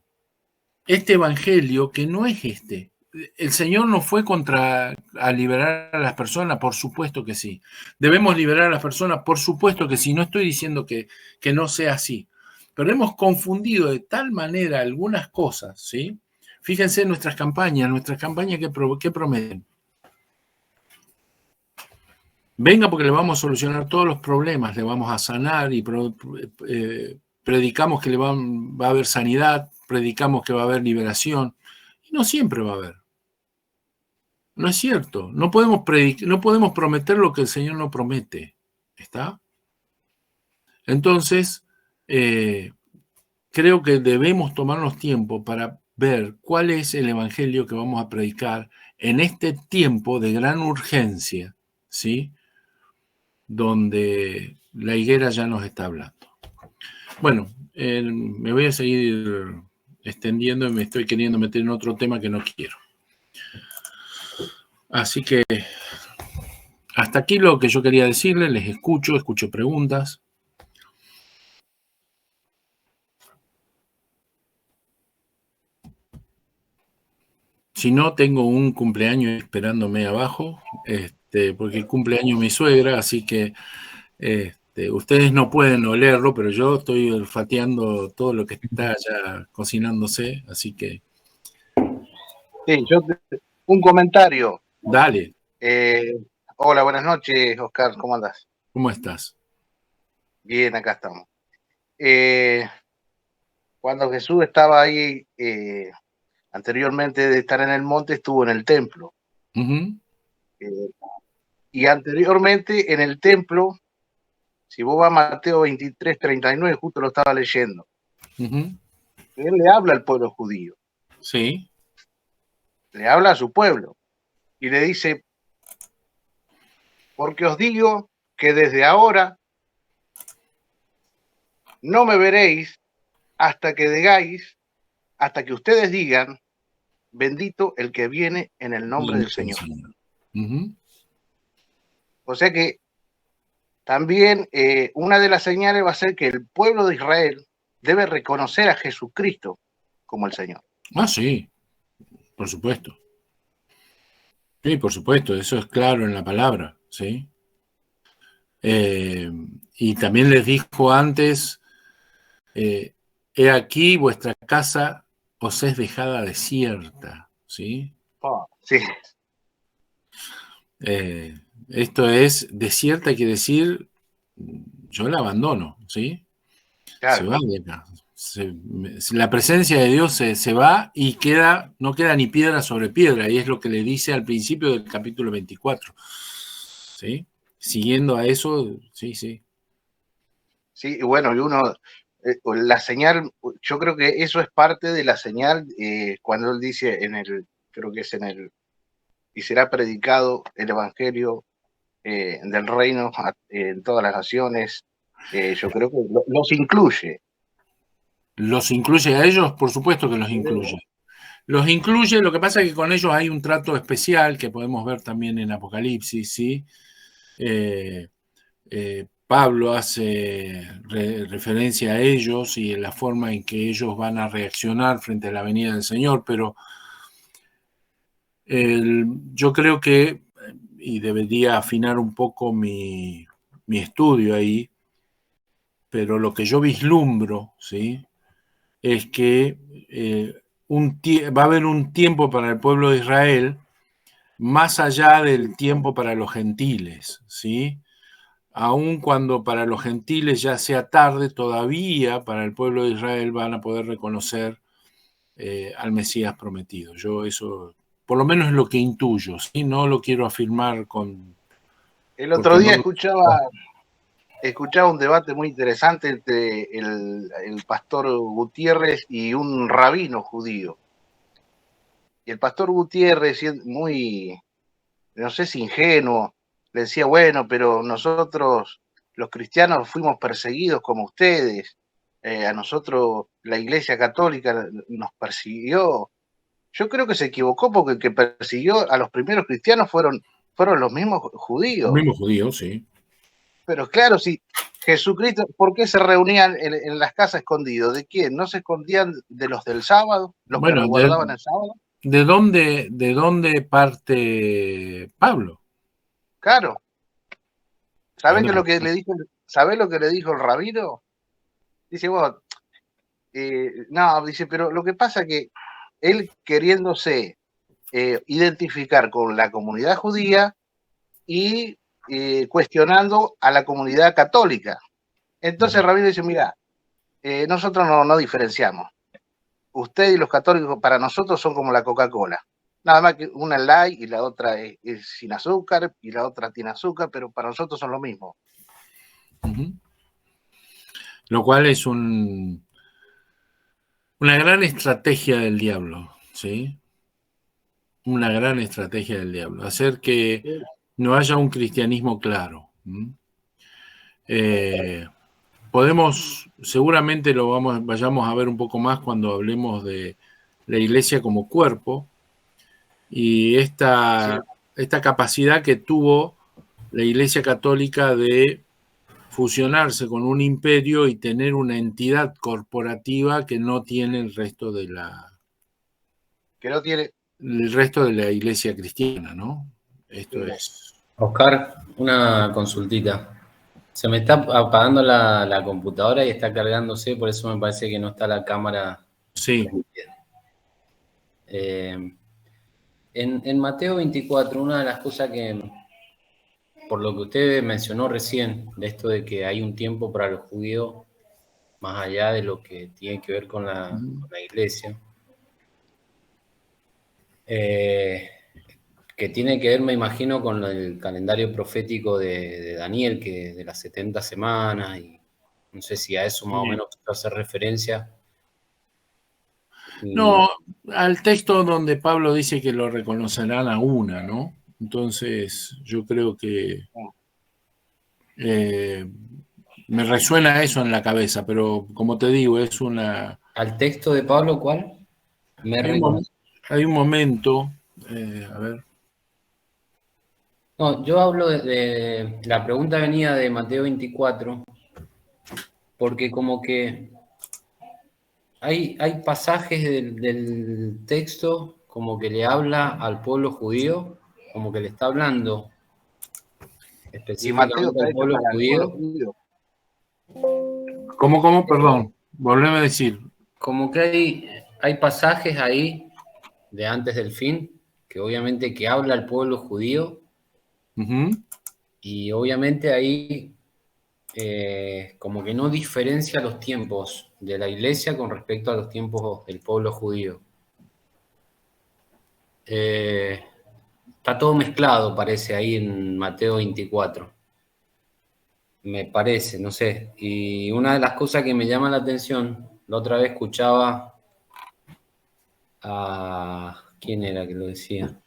Este evangelio, que no es este. El Señor no fue contra a liberar a las personas, por supuesto que sí. Debemos liberar a las personas, por supuesto que sí. No estoy diciendo que no sea así. Pero hemos confundido de tal manera algunas cosas, ¿sí? Fíjense en nuestras campañas que prometen. Venga porque le vamos a solucionar todos los problemas, le vamos a sanar y predicamos que va a haber sanidad, predicamos que va a haber liberación. Y no siempre va a haber. No es cierto. No podemos prometer lo que el Señor no promete. ¿Está? Entonces, creo que debemos tomarnos tiempo para ver cuál es el evangelio que vamos a predicar en este tiempo de gran urgencia, ¿sí? Donde la higuera ya nos está hablando. Bueno, me voy a seguir extendiendo y me estoy queriendo meter en otro tema que no quiero. Así que hasta aquí lo que yo quería decirles, les escucho preguntas. Si no, tengo un cumpleaños esperándome abajo, porque el cumpleaños de mi suegra, así que ustedes no pueden olerlo, pero yo estoy olfateando todo lo que está ya cocinándose, así que...
Sí, un comentario.
Dale.
Hola, buenas noches, Oscar, ¿cómo andas?
¿Cómo estás?
Bien, acá estamos. Cuando Jesús estaba ahí, anteriormente de estar en el monte, estuvo en el templo.
Uh-huh.
Y anteriormente en el templo, si vos vas a Mateo 23, 39, justo lo estaba leyendo,
uh-huh.
Él le habla al pueblo judío.
Sí.
Le habla a su pueblo y le dice, porque os digo que desde ahora no me veréis hasta que ustedes digan, bendito el que viene en el nombre del Señor.
Uh-huh.
O sea que también una de las señales va a ser que el pueblo de Israel debe reconocer a Jesucristo como el Señor.
Ah, sí, por supuesto. Sí, por supuesto, eso es claro en la palabra, ¿sí? Y también les dijo antes, he aquí vuestra casa os es dejada desierta, ¿sí?
Oh, sí.
Esto es, desierta quiere decir, yo la abandono, ¿sí?
Claro.
Se va de acá. La presencia de Dios se va y no queda ni piedra sobre piedra, y es lo que le dice al principio del capítulo 24. ¿Sí? Siguiendo a eso, sí.
Sí, y bueno, y uno, la señal, yo creo que eso es parte de la señal cuando él dice creo que es y será predicado el evangelio del reino en todas las naciones. Yo creo que los incluye.
¿Los incluye a ellos? Por supuesto que los incluye. Los incluye, lo que pasa es que con ellos hay un trato especial que podemos ver también en Apocalipsis, ¿sí? Pablo hace referencia a ellos y en la forma en que ellos van a reaccionar frente a la venida del Señor, pero yo creo que, y debería afinar un poco mi estudio ahí, pero lo que yo vislumbro, ¿sí? Es que va a haber un tiempo para el pueblo de Israel más allá del tiempo para los gentiles, ¿sí? Aun cuando para los gentiles ya sea tarde, todavía para el pueblo de Israel van a poder reconocer al Mesías prometido. Yo eso, por lo menos es lo que intuyo, ¿sí? No lo quiero afirmar con...
El otro día escuchaba un debate muy interesante entre el pastor Gutiérrez y un rabino judío. Y el pastor Gutiérrez, muy, no sé si ingenuo, le decía, bueno, pero nosotros los cristianos fuimos perseguidos como ustedes, a nosotros la Iglesia Católica nos persiguió. Yo creo que se equivocó porque el que persiguió a los primeros cristianos fueron los mismos
Los
judíos.
mismos judíos, sí.
Pero claro, si Jesucristo, ¿por qué se reunían en las casas escondidos? ¿De quién? ¿No se escondían de los del sábado, los que
Bueno,
guardaban el sábado?
de dónde parte Pablo?
Claro.
¿De
¿Sabés
dónde
lo que
parte?
le dijo? ¿Sabés lo que le dijo el rabino? Dice, bueno, no, dice, pero lo que pasa es que él queriéndose identificar con la comunidad judía y cuestionando a la comunidad católica. Entonces el rabino dice, mira, nosotros no diferenciamos. Usted y los católicos para nosotros son como la Coca-Cola. Nada más que una es light y la otra es sin azúcar y la otra tiene azúcar, pero para nosotros son lo mismo.
Lo cual es una gran estrategia del diablo, ¿sí? Una gran estrategia del diablo. Hacer que no haya un cristianismo claro. Seguramente vayamos a ver un poco más cuando hablemos de la iglesia como cuerpo y esta capacidad que tuvo la iglesia católica de fusionarse con un imperio y tener una entidad corporativa que no tiene el resto de la iglesia cristiana, ¿no? Esto es...
Oscar, una consultita. Se me está apagando la computadora y está cargándose, por eso me parece que no está la cámara.
Sí.
En Mateo 24, una de las cosas que, por lo que usted mencionó recién, de esto de que hay un tiempo para los judíos, más allá de lo que tiene que ver con la iglesia, que tiene que ver, me imagino, con el calendario profético de Daniel, que de las 70 semanas, y no sé si a eso más o menos hace referencia.
No, al texto donde Pablo dice que lo reconocerán a una, ¿no? Entonces, yo creo que me resuena eso en la cabeza, pero como te digo, es una...
¿Al texto de Pablo cuál?
Hay un momento, a ver.
No, yo hablo la pregunta venía de Mateo 24, porque como que hay pasajes del texto como que le habla al pueblo judío, como que le está hablando específicamente al pueblo judío.
¿Cómo? Perdón, volveme a decir.
Como que hay pasajes ahí de antes del fin, que obviamente que habla al pueblo judío, y obviamente ahí como que no diferencia los tiempos de la iglesia con respecto a los tiempos del pueblo judío. Está todo mezclado, parece, ahí en Mateo 24. Me parece, no sé. Y una de las cosas que me llama la atención, la otra vez escuchaba a... ¿Quién era que lo decía?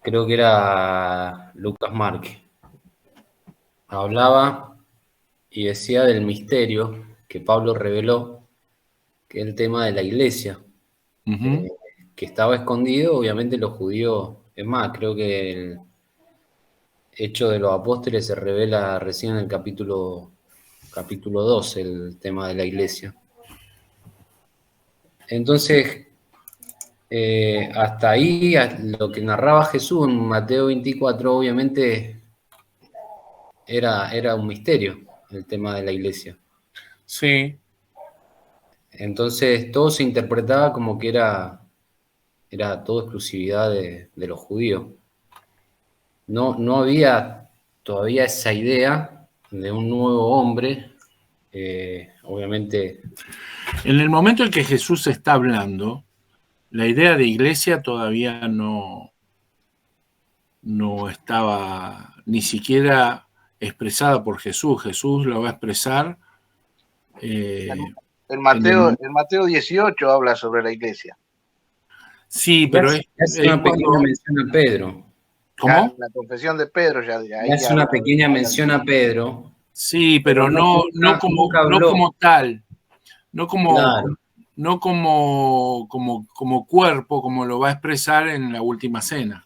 Creo que era Lucas Márquez. Hablaba y decía del misterio que Pablo reveló, que es el tema de la iglesia. que estaba escondido. Obviamente los judíos, es más, creo que el Hecho de los Apóstoles se revela recién en el capítulo 12, el tema de la iglesia. Entonces, hasta ahí, lo que narraba Jesús en Mateo 24, obviamente era un misterio, el tema de la iglesia.
Sí.
Entonces, todo se interpretaba como que era todo exclusividad de los judíos. No había todavía esa idea de un nuevo hombre, obviamente.
En el momento en que Jesús está hablando, la idea de iglesia todavía no estaba ni siquiera expresada por Jesús. Jesús lo va a expresar.
En Mateo 18 habla sobre la iglesia.
Sí, pero
es una pequeña mención a Pedro.
¿Cómo?
La confesión de Pedro ya
es una pequeña mención a Pedro.
Sí, pero no como tal, no como cuerpo, como lo va a expresar en la última cena.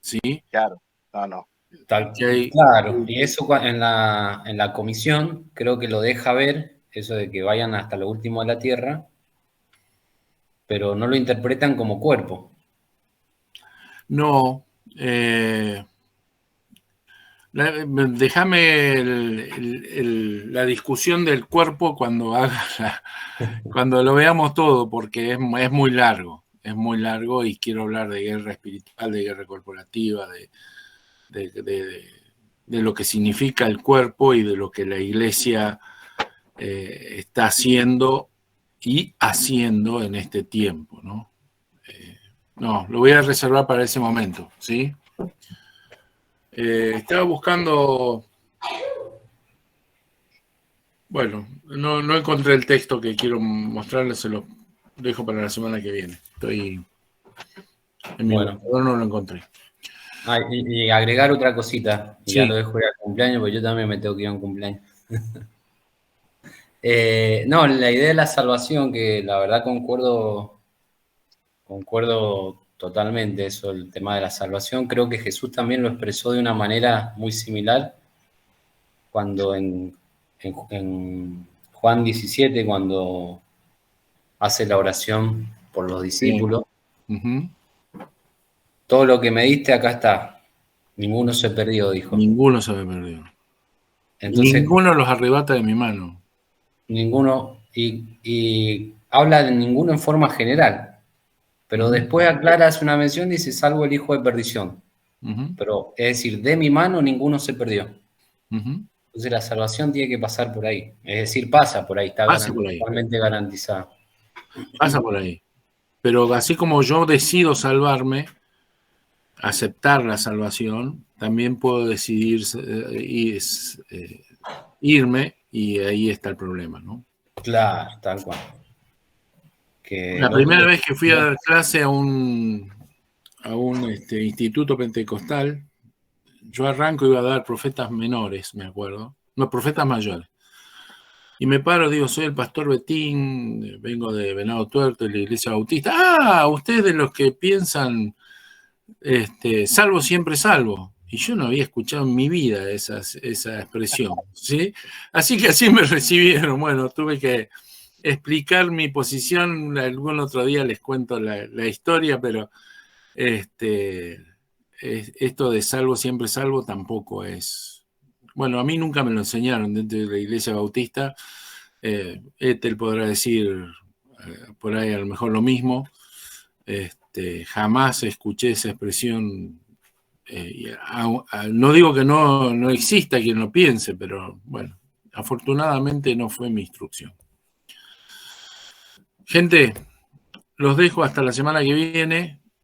¿Sí?
Claro, no.
Claro, y eso en la comisión creo que lo deja ver, eso de que vayan hasta lo último de la tierra, pero no lo interpretan como cuerpo.
No. Déjame la discusión del cuerpo cuando lo veamos todo, porque es muy largo. Es muy largo y quiero hablar de guerra espiritual, de guerra corporativa, de lo que significa el cuerpo y de lo que la iglesia está haciendo y haciendo en este tiempo, ¿no? No, lo voy a reservar para ese momento, ¿sí? Estaba buscando... Bueno, no encontré el texto que quiero mostrarles, se lo dejo para la semana que viene. Estoy... En mi buscador no lo encontré.
Y agregar otra cosita,
sí.
Ya lo dejo ir al cumpleaños, porque yo también me tengo que ir a un cumpleaños. No, la idea de la salvación, que la verdad concuerdo totalmente eso, el tema de la salvación. Creo que Jesús también lo expresó de una manera muy similar cuando en Juan 17, cuando hace la oración por los discípulos.
Sí.
Todo lo que me diste acá está. Ninguno se perdió, dijo.
Ninguno se me perdió. Entonces, ninguno los arrebata de mi mano.
Ninguno, y habla de ninguno en forma general, pero después aclara, hace una mención, dice, salvo el hijo de perdición. Pero, es decir, de mi mano ninguno se perdió. Entonces la salvación tiene que pasar por ahí. Es decir, pasa por ahí, está totalmente garantizada.
Pasa por ahí. Pero así como yo decido salvarme, aceptar la salvación, también puedo decidir irme, y ahí está el problema, ¿no?
Claro, tal cual.
La primera vez que fui a dar clase a un instituto pentecostal, yo arranco y iba a dar profetas menores, me acuerdo, no, profetas mayores. Y me paro, digo, soy el pastor Betín, vengo de Venado Tuerto, de la Iglesia Bautista. Ah, ustedes de los que piensan, salvo siempre salvo. Y yo no había escuchado en mi vida esa expresión, ¿sí? Así que así me recibieron. Bueno, tuve que explicar mi posición. Algún otro día les cuento la historia, pero esto de salvo siempre salvo tampoco es... Bueno, a mí nunca me lo enseñaron dentro de la Iglesia Bautista. Ethel podrá decir por ahí a lo mejor lo mismo. Jamás escuché esa expresión. No digo que no exista quien lo piense, pero bueno, afortunadamente no fue mi instrucción. Gente, los dejo hasta la semana que viene.